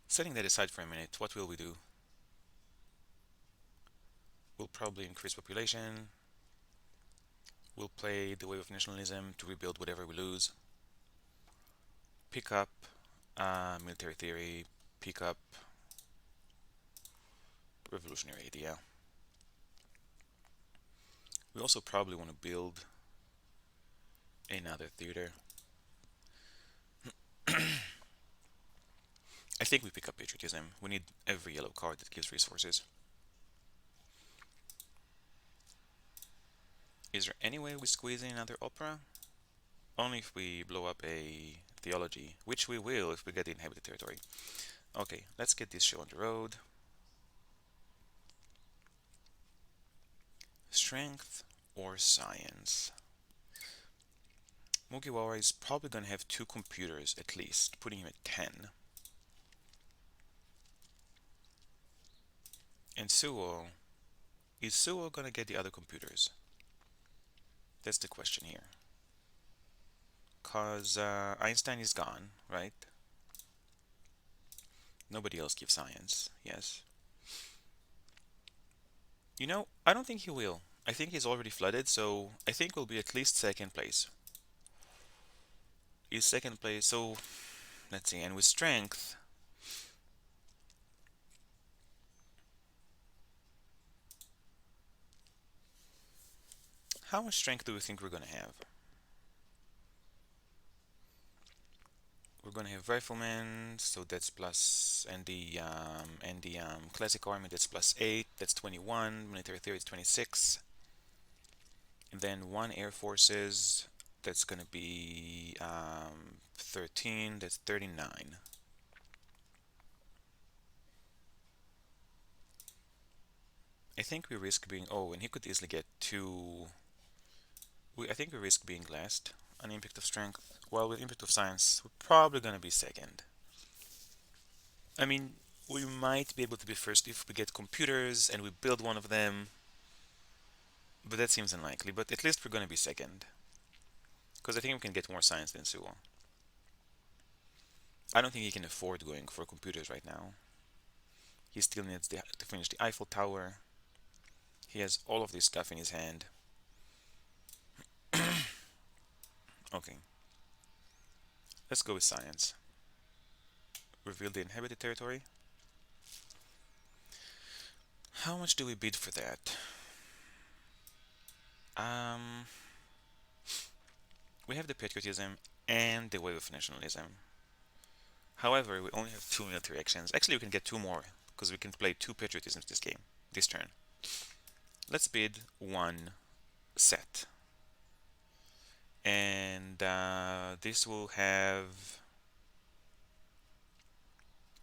Setting that aside for a minute, what will we do? We'll probably increase population. We'll play the Wave of Nationalism to rebuild whatever we lose. Pick up military theory. Pick up revolutionary idea. We also probably want to build another theater. I think we pick up patriotism. We need every yellow card that gives resources. Is there any way we squeeze in another opera? Only if we blow up a theology, which we will if we get the inhabited territory. Okay, let's get this show on the road. Strength or science? Mugiwara is probably going to have 2 computers at least, putting him at 10. And Suo, is Suo going to get the other computers? That's the question here. Cause Einstein is gone, right? Nobody else gives science, yes. You know, I don't think he will. I think he's already flooded, so I think we'll be at least second place. He's second place, so let's see. And with strength, how much strength do we think we're gonna have? We're gonna have riflemen, so that's plus, and the classic army, that's plus 8. That's 21. Military theory is 26. And then 1 air forces, that's gonna be 13. That's 39. I think we risk being, oh, and he could easily get 2. I think we risk being last on Impact of Strength. Well, with Impact of Science, we're probably gonna be second. I mean, we might be able to be first if we get computers and we build one of them. But that seems unlikely. But at least we're gonna be second. Because I think we can get more science than Sewell. I don't think he can afford going for computers right now. He still needs to finish the Eiffel Tower. He has all of this stuff in his hand. Okay, let's go with science. Reveal the inhabited territory. How much do we bid for that? Um, we have the patriotism and the wave of nationalism. However, we only have two military actions. Actually, we can get two more because we can play two patriotisms this turn. Let's bid one set, and this will have,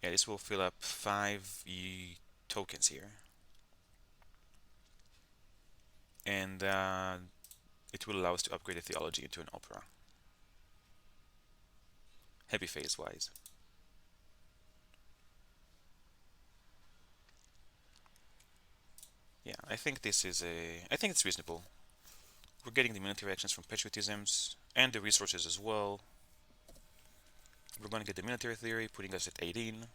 yeah, this will fill up 5 tokens here, and it will allow us to upgrade the theology into an opera. Happy phase wise. Yeah, I think I think it's reasonable. We're getting the military actions from patriotisms and the resources as well. We're going to get the military theory, putting us at 18,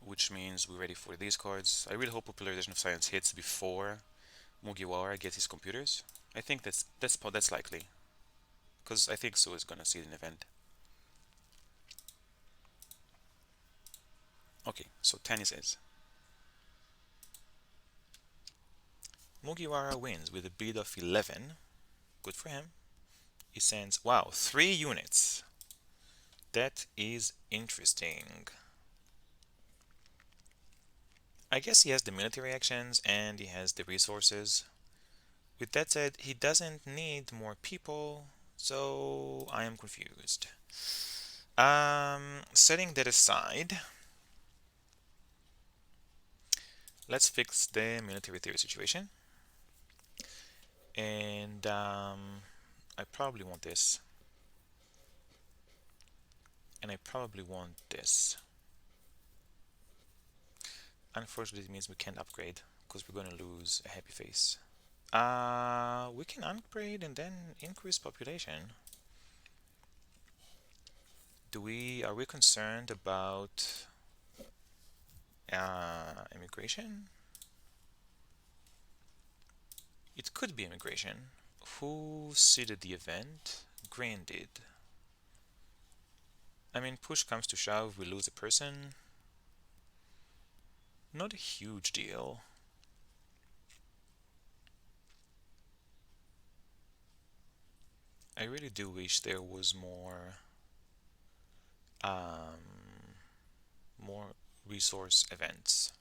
which means we're ready for these cards. I really hope popularization of science hits before Mugiwara gets his computers. I think that's likely, because I think so is going to see an event. Okay, so tennis is. Mugiwara wins with a bid of 11. Good for him. He sends, wow, 3 units. That is interesting. I guess he has the military actions and he has the resources. With that said, he doesn't need more people, so I am confused. Setting that aside, let's fix the military theory situation. And I probably want this. And I probably want this. Unfortunately, it means we can't upgrade because we're gonna lose a happy face. We can upgrade and then increase population. Are we concerned about immigration? It could be immigration. Who seeded the event? Green did. I mean, push comes to shove, we lose a person. Not a huge deal. I really do wish there was um, more resource events.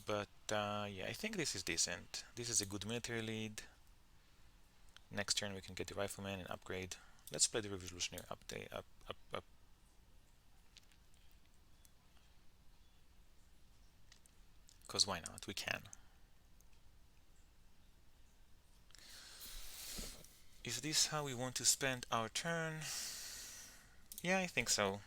But yeah, I think this is decent. This is a good military lead. Next turn we can get the rifleman and upgrade. Let's play the revolutionary update. Up. Because why not? We can. Is this how we want to spend our turn? Yeah, I think so.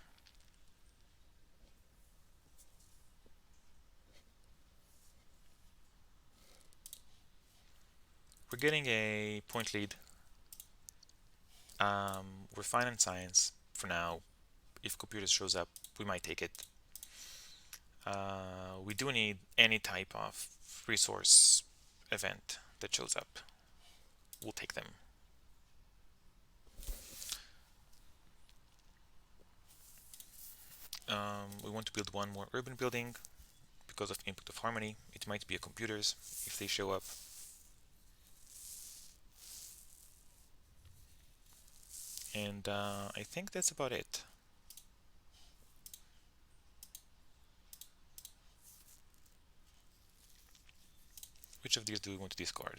We're getting a point lead. We're fine in science for now. If computers shows up, we might take it. We do need any type of resource event that shows up. We'll take them. We want to build one more urban building because of input of harmony. It might be a computers if they show up. And I think that's about it. Which of these do we want to discard?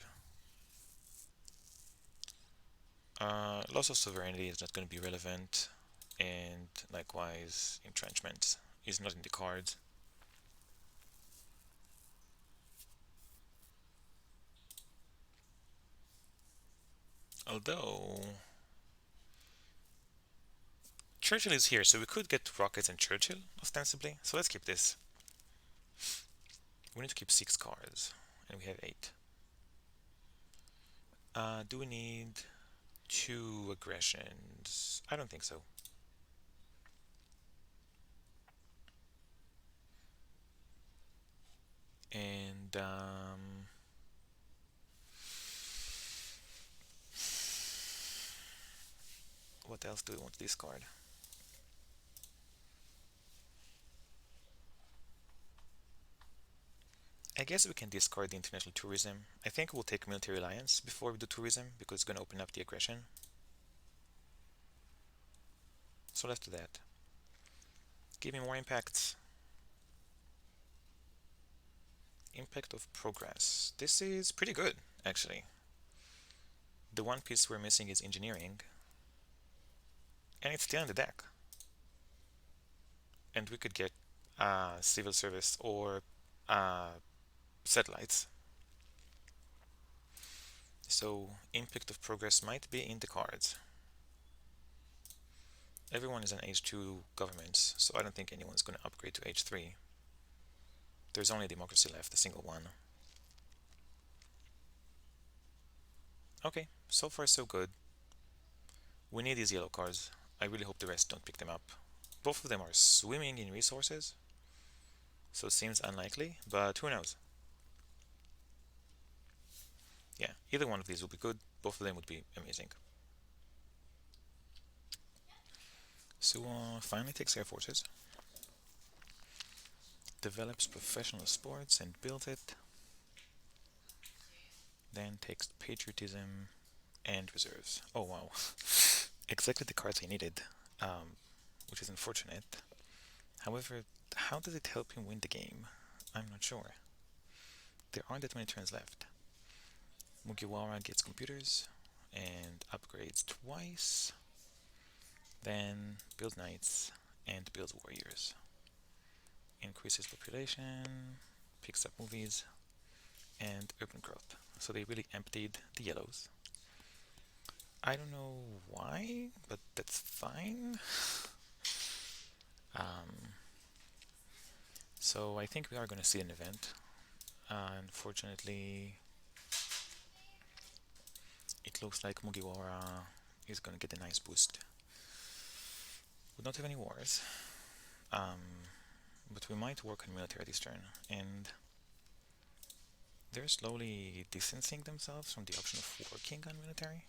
Loss of sovereignty is not going to be relevant, and likewise entrenchment is not in the cards. Although Churchill is here, so we could get rockets and Churchill, ostensibly. So let's keep this. We need to keep 6 cards, and we have 8. Do we need 2 aggressions? I don't think so. And what else do we want to discard? I guess we can discard the international tourism. I think we'll take military alliance before we do tourism because it's going to open up the aggression. So let's do that. Give me more impacts. Impact of progress. This is pretty good, actually. The one piece we're missing is engineering. And it's still in the deck. And we could get civil service or satellites. So impact of progress might be in the cards. Everyone is an H2 governments, so I don't think anyone's going to upgrade to H3. There's only democracy left, a single one. Okay, so far so good. We need these yellow cards. I really hope the rest don't pick them up. Both of them are swimming in resources, so it seems unlikely, but who knows? Yeah, either one of these will be good. Both of them would be amazing. So finally takes Air Forces, develops professional sports and builds it, then takes patriotism and reserves. Oh wow, exactly the cards I needed, which is unfortunate. However, how does it help him win the game? I'm not sure. There aren't that many turns left. Mugiwara gets computers and upgrades twice, then builds knights and builds warriors. Increases population, picks up movies, and urban growth. So they really emptied the yellows. I don't know why, but that's fine. Um, so I think we are going to see an event. Unfortunately, it looks like Mugiwara is going to get a nice boost. We don't have any wars, but we might work on military this turn, and they're slowly distancing themselves from the option of working on military,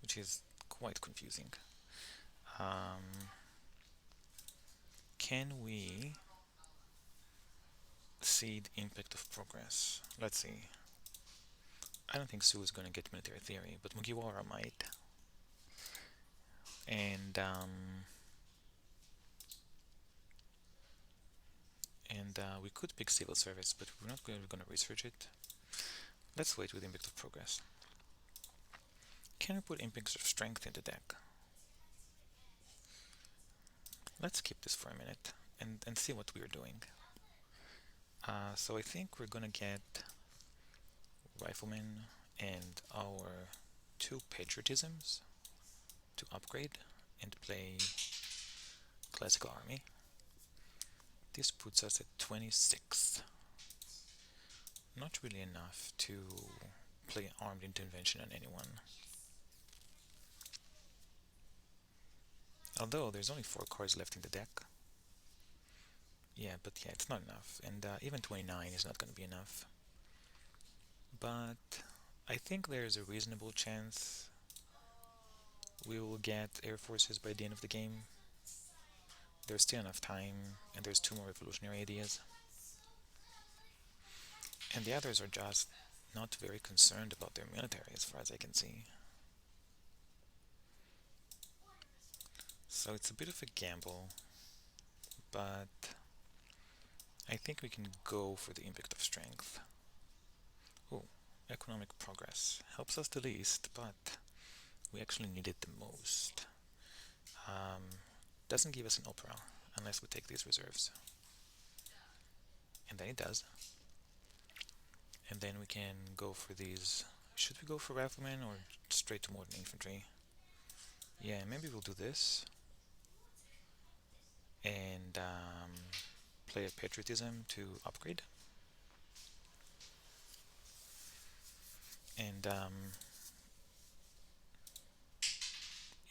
which is quite confusing. Can we see the impact of progress? Let's see. I don't think Sue is going to get military theory, but Mugiwara might. And we could pick civil service, but we're not going to research it. Let's wait with impact of progress. Can we put impact of strength in the deck? Let's keep this for a minute and see what we're doing. So I think we're gonna get riflemen and our 2 patriotisms to upgrade and play classical army. This puts us at 26. Not really enough to play armed intervention on anyone. Although there's only 4 cards left in the deck. Yeah, but yeah, it's not enough. And even 29 is not going to be enough. But I think there's a reasonable chance we will get Air Forces by the end of the game. There's still enough time, and there's 2 more revolutionary ideas. And the others are just not very concerned about their military as far as I can see. So it's a bit of a gamble, but I think we can go for the impact of strength. Oh, economic progress helps us the least, but we actually need it the most. Doesn't give us an opera unless we take these reserves. And then it does. And then we can go for these. Should we go for riflemen or straight to modern infantry? Yeah, maybe we'll do this and play a patriotism to upgrade. And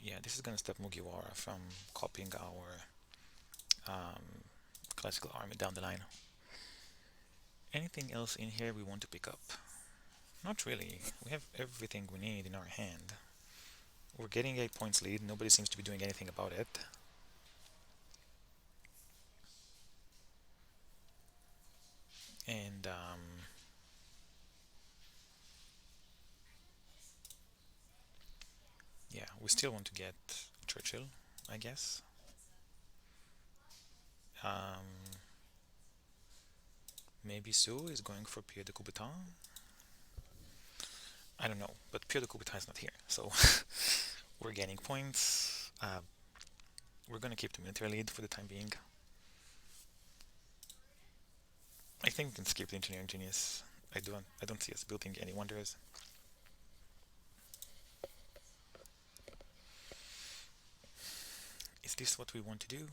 yeah, this is gonna stop Mugiwara from copying our classical army down the line. Anything else in here we want to pick up? Not really. We have everything we need in our hand. We're getting 8 points lead. Nobody seems to be doing anything about it. And yeah, we still want to get Churchill, I guess. Um, maybe Sue is going for Pierre de Coubertin. I don't know, but Pierre de Coubertin is not here, so we're gaining points. We're gonna keep the military lead for the time being. I think we can skip the engineering genius. I don't see us building any wonders. Is this what we want to do?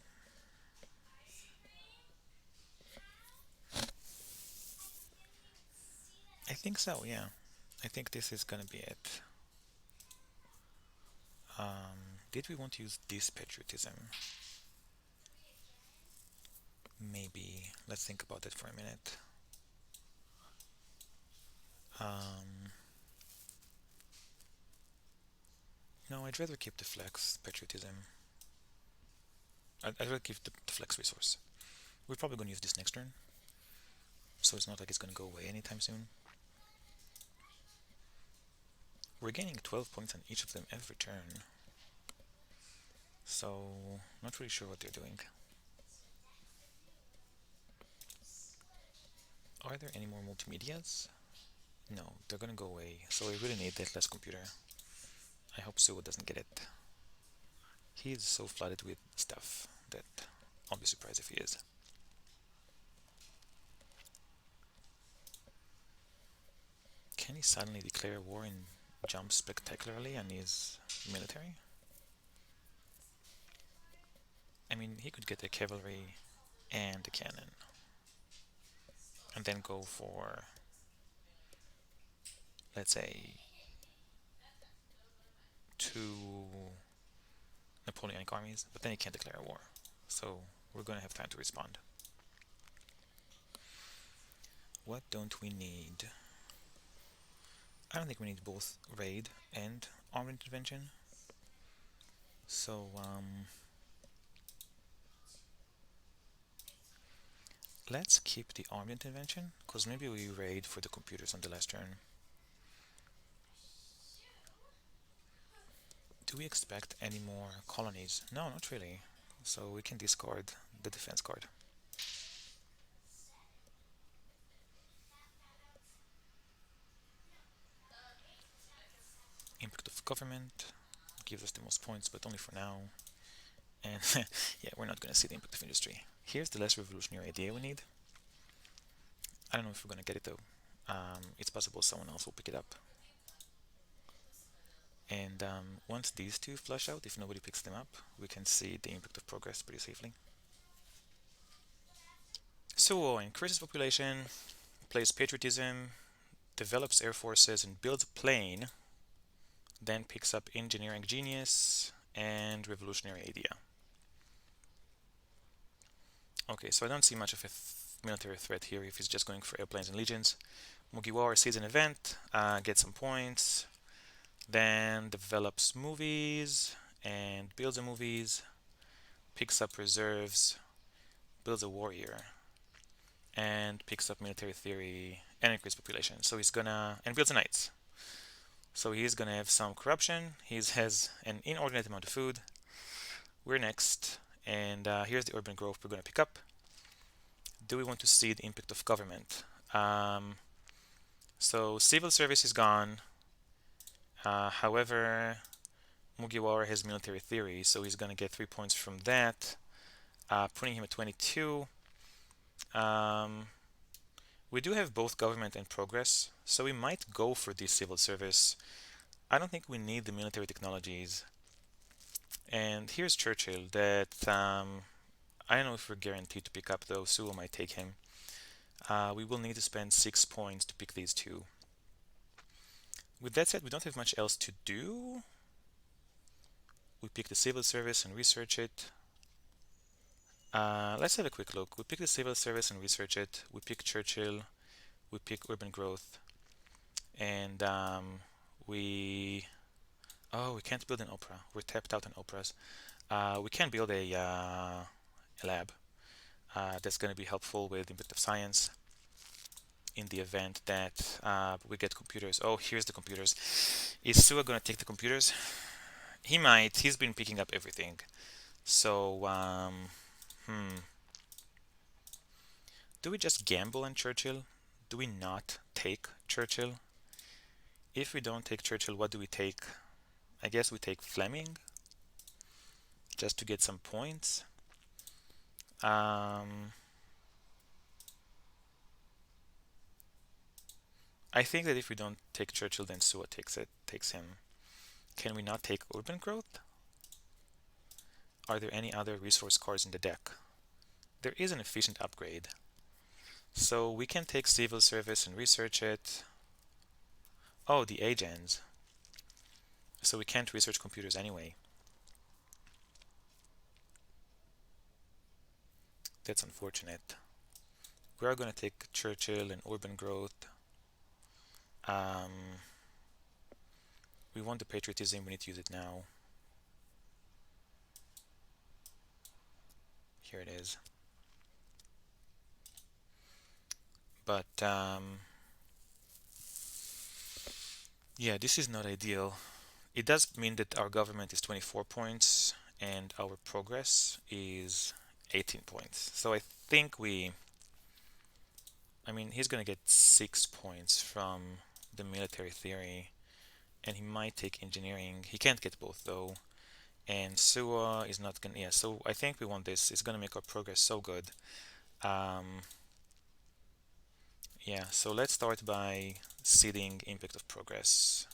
I think so, yeah. I think this is gonna be it. Did we want to use this patriotism? Maybe. Let's think about it for a minute. Um, no, I'd rather keep the flex patriotism. I'd rather keep the flex resource. We're probably gonna use this next turn, so it's not like it's gonna go away anytime soon. We're gaining 12 points on each of them every turn, so not really sure what they're doing. Are there any more multimedias? No, they're gonna go away, so we really need that less computer. I hope Suo doesn't get it. He is so flooded with stuff that I'll be surprised if he is. Can he suddenly declare war and jump spectacularly on his military? I mean, he could get a cavalry and a cannon, and then go for, let's say, 2 Napoleonic armies, but then he can't declare a war. So we're gonna have time to respond. What don't we need? I don't think we need both raid and armed intervention. So let's keep the armed intervention, because maybe we raid for the computers on the last turn. Do we expect any more colonies? No, not really. So we can discard the defense card. Impact of government gives us the most points, but only for now. And yeah, we're not going to see the impact of industry. Here's the less revolutionary idea we need. I don't know if we're going to get it though. It's possible someone else will pick it up. And once these two flush out, if nobody picks them up, we can see the impact of progress pretty safely. So increases population, plays patriotism, develops air forces and builds a plane, then picks up engineering genius and revolutionary idea. Okay, so I don't see much of a military threat here if he's just going for airplanes and legions. Mugiwara sees an event, gets some points, then develops movies and builds a movies, picks up reserves, builds a warrior, and picks up military theory and increased population. So he's gonna and builds a knights. So he's gonna have some corruption. He has an inordinate amount of food. We're next, and here's the urban growth we're gonna pick up. Do we want to see the impact of government? So civil service is gone. However, Mugiwara has military theory, so he's gonna get 3 points from that, putting him at 22. We do have both government and progress, so we might go for the civil service. I don't think we need the military technologies. And here's Churchill that I don't know if we're guaranteed to pick up though. Suo might take him. We will need to spend 6 points to pick these two. With that said, we don't have much else to do. We pick the civil service and research it. Let's have a quick look. We pick the civil service and research it. We pick Churchill. We pick urban growth. And we... Oh, we can't build an opera. We're tapped out on operas. We can build a lab. That's going to be helpful with impact of science in the event that we get computers. Oh, here's the computers. Is Suo going to take the computers? He might. He's been picking up everything. So, do we just gamble on Churchill? Do we not take Churchill? If we don't take Churchill, what do we take? I guess we take Fleming just to get some points. I think that if we don't take Churchill, then Suo takes him. Can we not take urban growth? Are there any other resource cards in the deck? There is an efficient upgrade. So we can take civil service and research it. Oh, the age ends. So we can't research computers anyway. That's unfortunate. We are going to take Churchill and urban growth. We want the patriotism, we need to use it now. Here it is. But yeah, this is not ideal. It does mean that our government is 24 points and our progress is 18 points. So I think he's going to get 6 points from the military theory, and he might take engineering. He can't get both though. And Suo is not going to, yeah, so I think we want this. It's going to make our progress so good. Yeah, so let's start by seeding impact of progress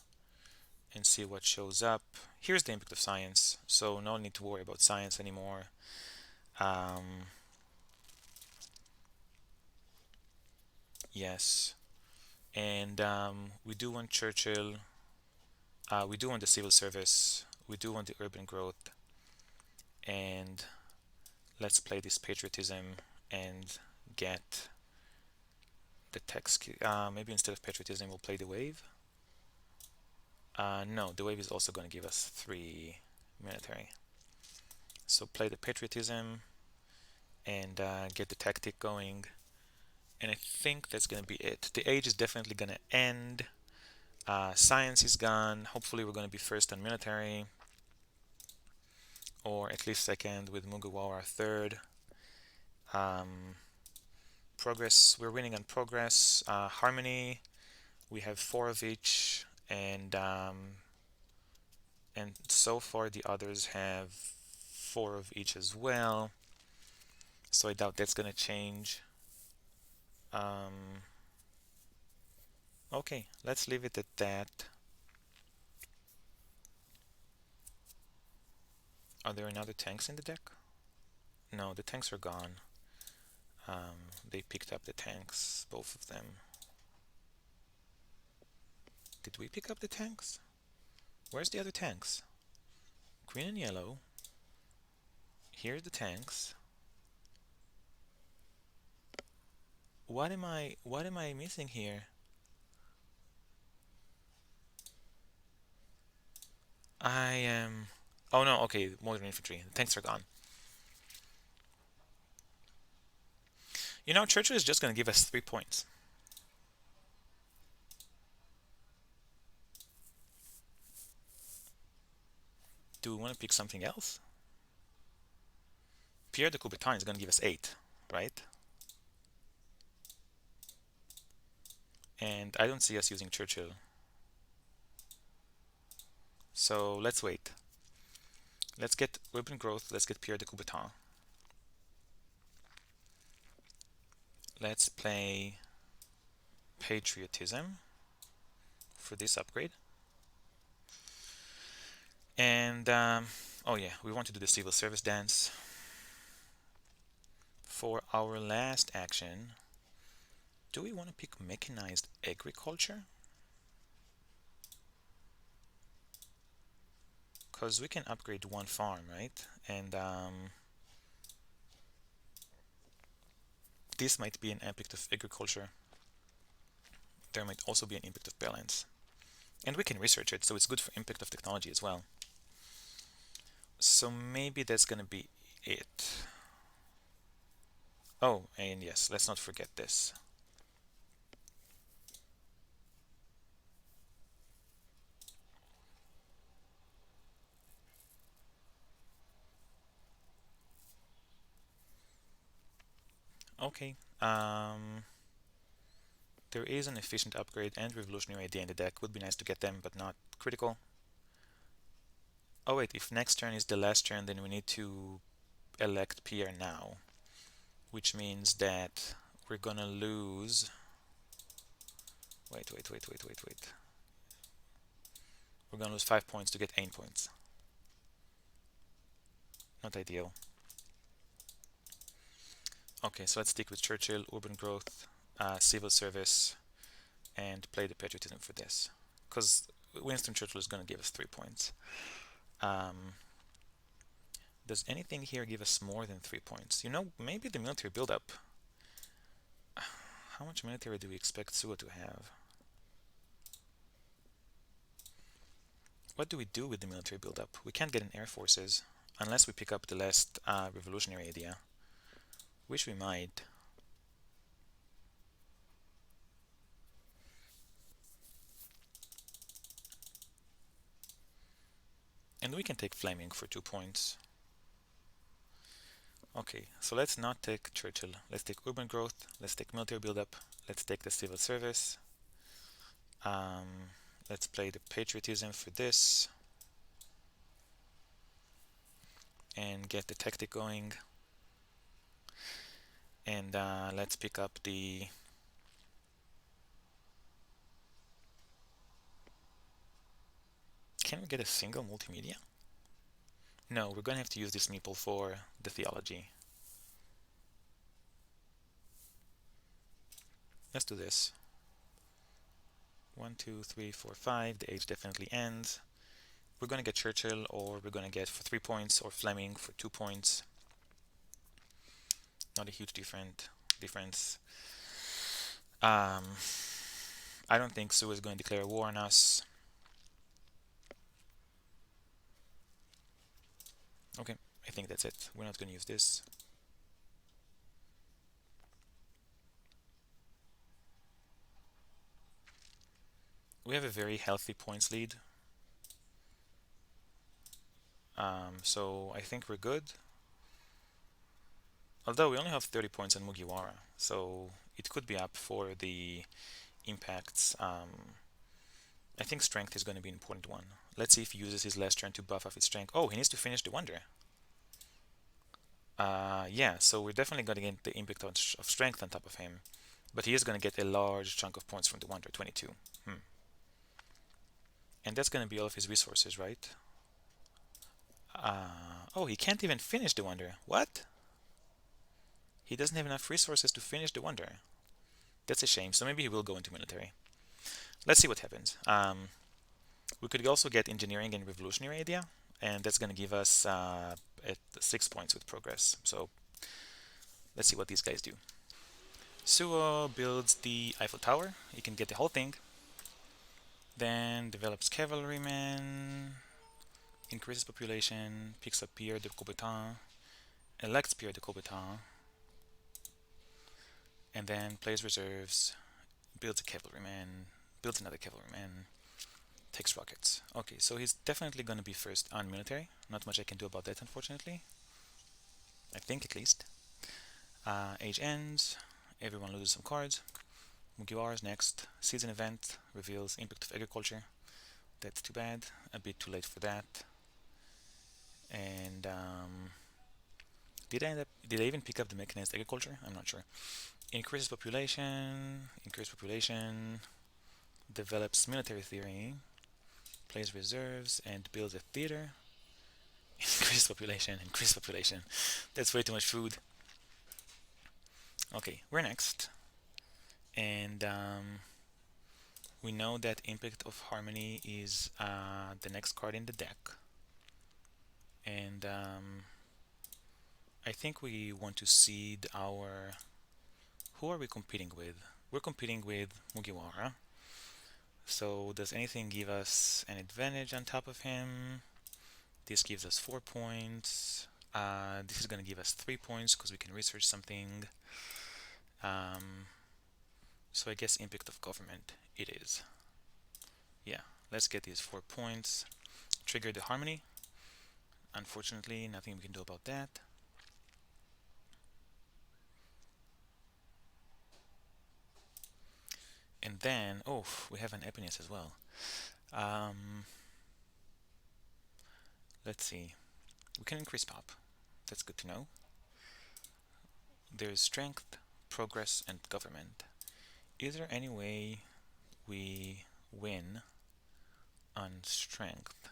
and see what shows up. Here's the impact of science, so no need to worry about science anymore. Yes, and we do want Churchill, we do want the civil service, we do want the urban growth, and let's play this patriotism and get the text. Maybe instead of patriotism, we'll play the wave. No, the wave is also going to give us 3 military. So play the patriotism and get the tactic going. And I think that's going to be it. The age is definitely going to end. Science is gone. Hopefully we're going to be first on military. Or at least second with Mugawa third. Progress, we're winning on progress. Harmony, we have 4 of each. And so far the others have 4 of each as well. So I doubt that's going to change. Okay, let's leave it at that. Are there any other tanks in the deck? No, the tanks are gone. They picked up the tanks, both of them. Did we pick up the tanks? Where's the other tanks? Green and yellow. Here's the tanks. What am I missing here? I am... Oh no, okay, modern infantry. The tanks are gone. You know, Churchill is just going to give us 3 points. Do we want to pick something else? Pierre de Coubertin is going to give us 8, right? And I don't see us using Churchill. So let's wait. Let's get urban growth. Let's get Pierre de Coubertin. Let's play patriotism for this upgrade. And oh yeah, we want to do the civil service dance. For our last action, do we want to pick mechanized agriculture? Because we can upgrade one farm, right? And this might be an impact of agriculture. There might also be an impact of balance. And we can research it, so it's good for impact of technology as well. So maybe that's gonna be it. Oh, and yes, let's not forget this. Okay, there is an efficient upgrade and revolutionary idea in the deck. Would be nice to get them, but not critical. Oh wait, if next turn is the last turn, then we need to elect Pierre now, which means that we're gonna lose. Wait. We're gonna lose 5 points to get 8 points. Not ideal. Okay, so let's stick with Churchill, urban growth, civil service, and play the patriotism for this. Because Winston Churchill is gonna give us 3 points. Does anything here give us more than 3 points? You know, maybe the military buildup. How much military do we expect Suwa to have? What do we do with the military buildup? We can't get in air forces unless we pick up the last revolutionary idea, which we might. And we can take Fleming for 2 points. Okay, so let's not take Churchill. Let's take urban growth. Let's take military buildup. Let's take the civil service. Let's play the patriotism for this and get the tactic going. And let's pick up the. Can we get a single multimedia? No, we're gonna have to use this meeple for the theology. Let's do this. 1, 2, 3, 4, 5. The age definitely ends. We're gonna get Churchill, or we're gonna get for 3 points, or Fleming for 2 points. Not a huge difference. I don't think Sue is going to declare war on us. Okay, I think that's it. We're not going to use this. We have a very healthy points lead. So I think we're good. Although we only have 30 points on Mugiwara, so it could be up for the impacts. I think strength is going to be an important one. Let's see if he uses his last turn to buff up his strength. Oh, he needs to finish the wonder. Yeah, so we're definitely going to get the impact of strength on top of him. But he is going to get a large chunk of points from the wonder, 22. And that's going to be all of his resources, right? Oh, he can't even finish the wonder. What? He doesn't have enough resources to finish the wonder. That's a shame. So maybe he will go into military. Let's see what happens. We could also get engineering and revolutionary idea, and that's going to give us at 6 points with progress. So let's see what these guys do. Suo builds the Eiffel Tower. You can get the whole thing. Then develops cavalrymen, increases population, picks up Pierre de Coubertin, elects Pierre de Coubertin, and then plays reserves, builds a cavalryman, builds another cavalryman, takes rockets. Okay, so he's definitely going to be first on military. Not much I can do about that, unfortunately. I think, at least. Age ends. Everyone loses some cards. Mugiwara is next. Season event reveals impact of agriculture. That's too bad. A bit too late for that. And did I even pick up the mechanized agriculture? I'm not sure. Increases population. Develops military theory. Plays reserves and builds a theater. Increase population, increase population. That's way too much food. Okay, we're next. And we know that Impact of Harmony is the next card in the deck. And I think we want to seed our... Who are we competing with? We're competing with Mugiwara. So does anything give us an advantage on top of him? This gives us 4 points. This is going to give us 3 points because we can research something. So I guess Impact of Government it is. Yeah, let's get these 4 points. Trigger the Harmony. Unfortunately, nothing we can do about that. And then, oh, we have an Happiness as well. Let's see. We can increase pop. That's good to know. There's Strength, Progress, and Government. Is there any way we win on Strength?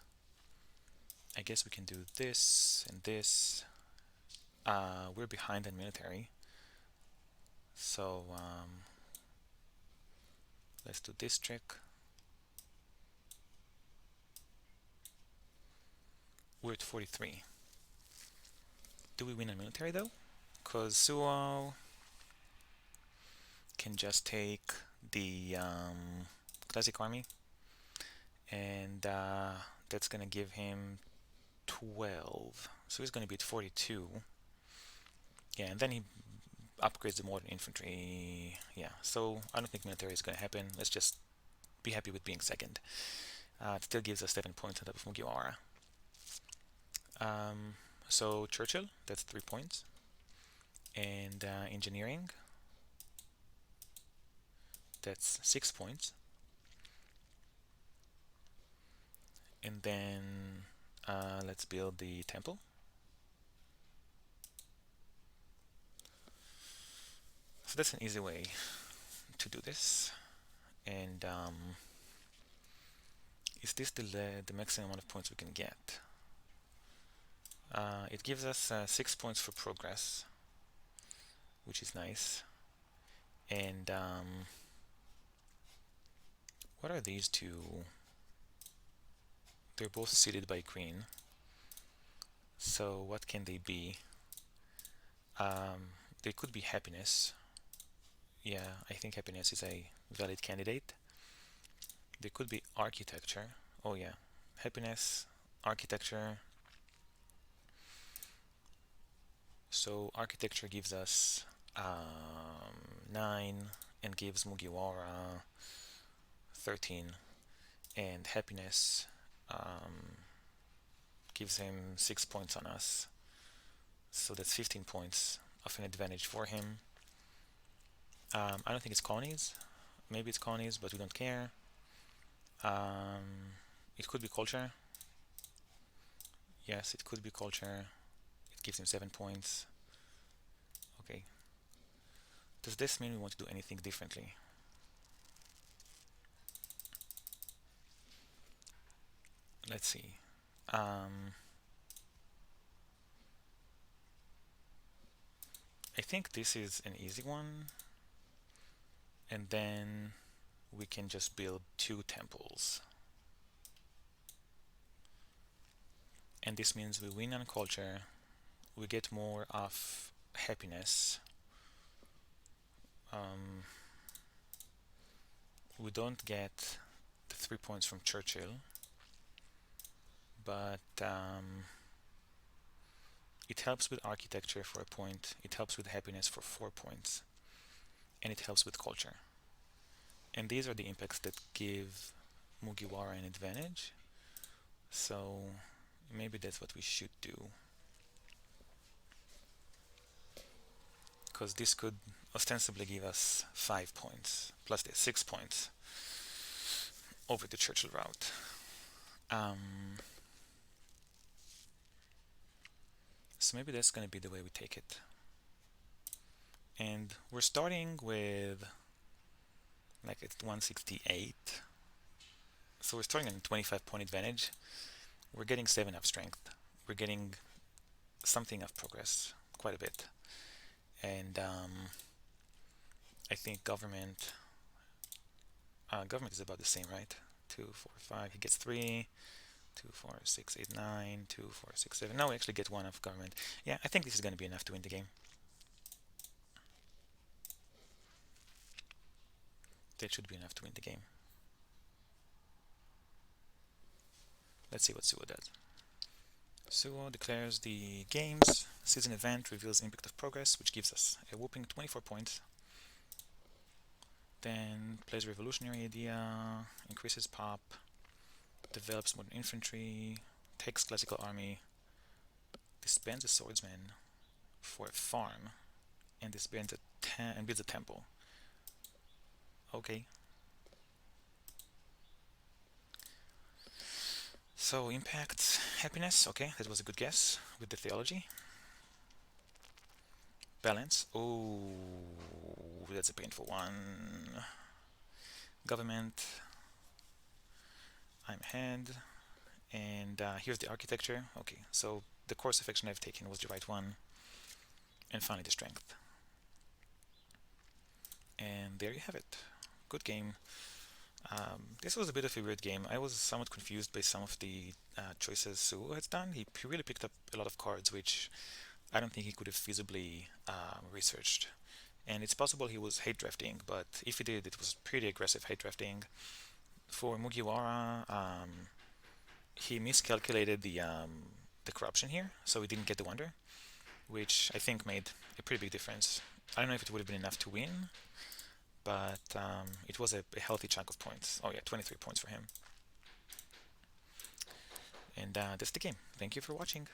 I guess we can do this and this. We're behind in military. So let's do this trick. We're at 43. Do we win in military though? Because Suo can just take the classic army, and that's gonna give him 12. So he's gonna be at 42. Yeah, and then he upgrades the modern infantry. Yeah, so I don't think military is gonna happen. Let's just be happy with being second. It still gives us 7 points on top of Mugiwara. So Churchill, that's 3 points. And engineering, that's 6 points. And then let's build the temple. So that's an easy way to do this. And is this the maximum amount of points we can get? It gives us 6 points for progress, which is nice. And what are these two? They're both seeded by green. So what can they be? They could be Happiness. Yeah, I think Happiness is a valid candidate. They could be Architecture. Oh yeah, Happiness, Architecture. So Architecture gives us 9 and gives Mugiwara 13, and Happiness gives him 6 points on us. So that's 15 points of an advantage for him. I don't think it's colonies. Maybe it's colonies, but we don't care. It could be culture. Yes, it could be culture. It gives him 7 points. Okay. Does this mean we want to do anything differently? Let's see. I think this is an easy one. And then we can just build 2 temples. And this means we win on culture. We get more of Happiness. We don't get the 3 points from Churchill, but it helps with Architecture for a point, it helps with Happiness for 4 points, and it helps with culture. And these are the impacts that give Mugiwara an advantage. So maybe that's what we should do. Because this could ostensibly give us 5 points, plus the 6 points over the Churchill route. So maybe that's going to be the way we take it. And we're starting with like at 168. So we're starting on a 25-point advantage. We're getting 7 of strength. We're getting something of progress, quite a bit. And I think government is about the same, right? 2, 4, 5. He gets 3. 2, 4, 6, 8, 9. 2, 4, 6, 7. No, we actually get 1 of government. Yeah, I think this is going to be enough to win the game. That should be enough to win the game. Let's see what Suo does. Suo declares the game's season event, reveals impact of progress, which gives us a whopping 24 points. Then plays a revolutionary idea, increases pop, develops modern infantry, takes classical army, disbands a swordsman for a farm, and disbands and builds a temple. Okay. So impact, happiness, okay, that was a good guess with the theology. Balance, oh, that's a painful one. Government, I'm ahead, and here's the architecture. Okay, so the course of action I've taken was the right one, and finally the strength. And there you have it. Good game. This was a bit of a weird game. I was somewhat confused by some of the choices Suo has done. He really picked up a lot of cards which I don't think he could have feasibly researched. And it's possible he was hate drafting, but if he did, it was pretty aggressive hate drafting. For Mugiwara, he miscalculated the corruption here, so he didn't get the wonder, which I think made a pretty big difference. I don't know if it would have been enough to win, but it was a healthy chunk of points. Oh yeah, 23 points for him. And that's the game. Thank you for watching.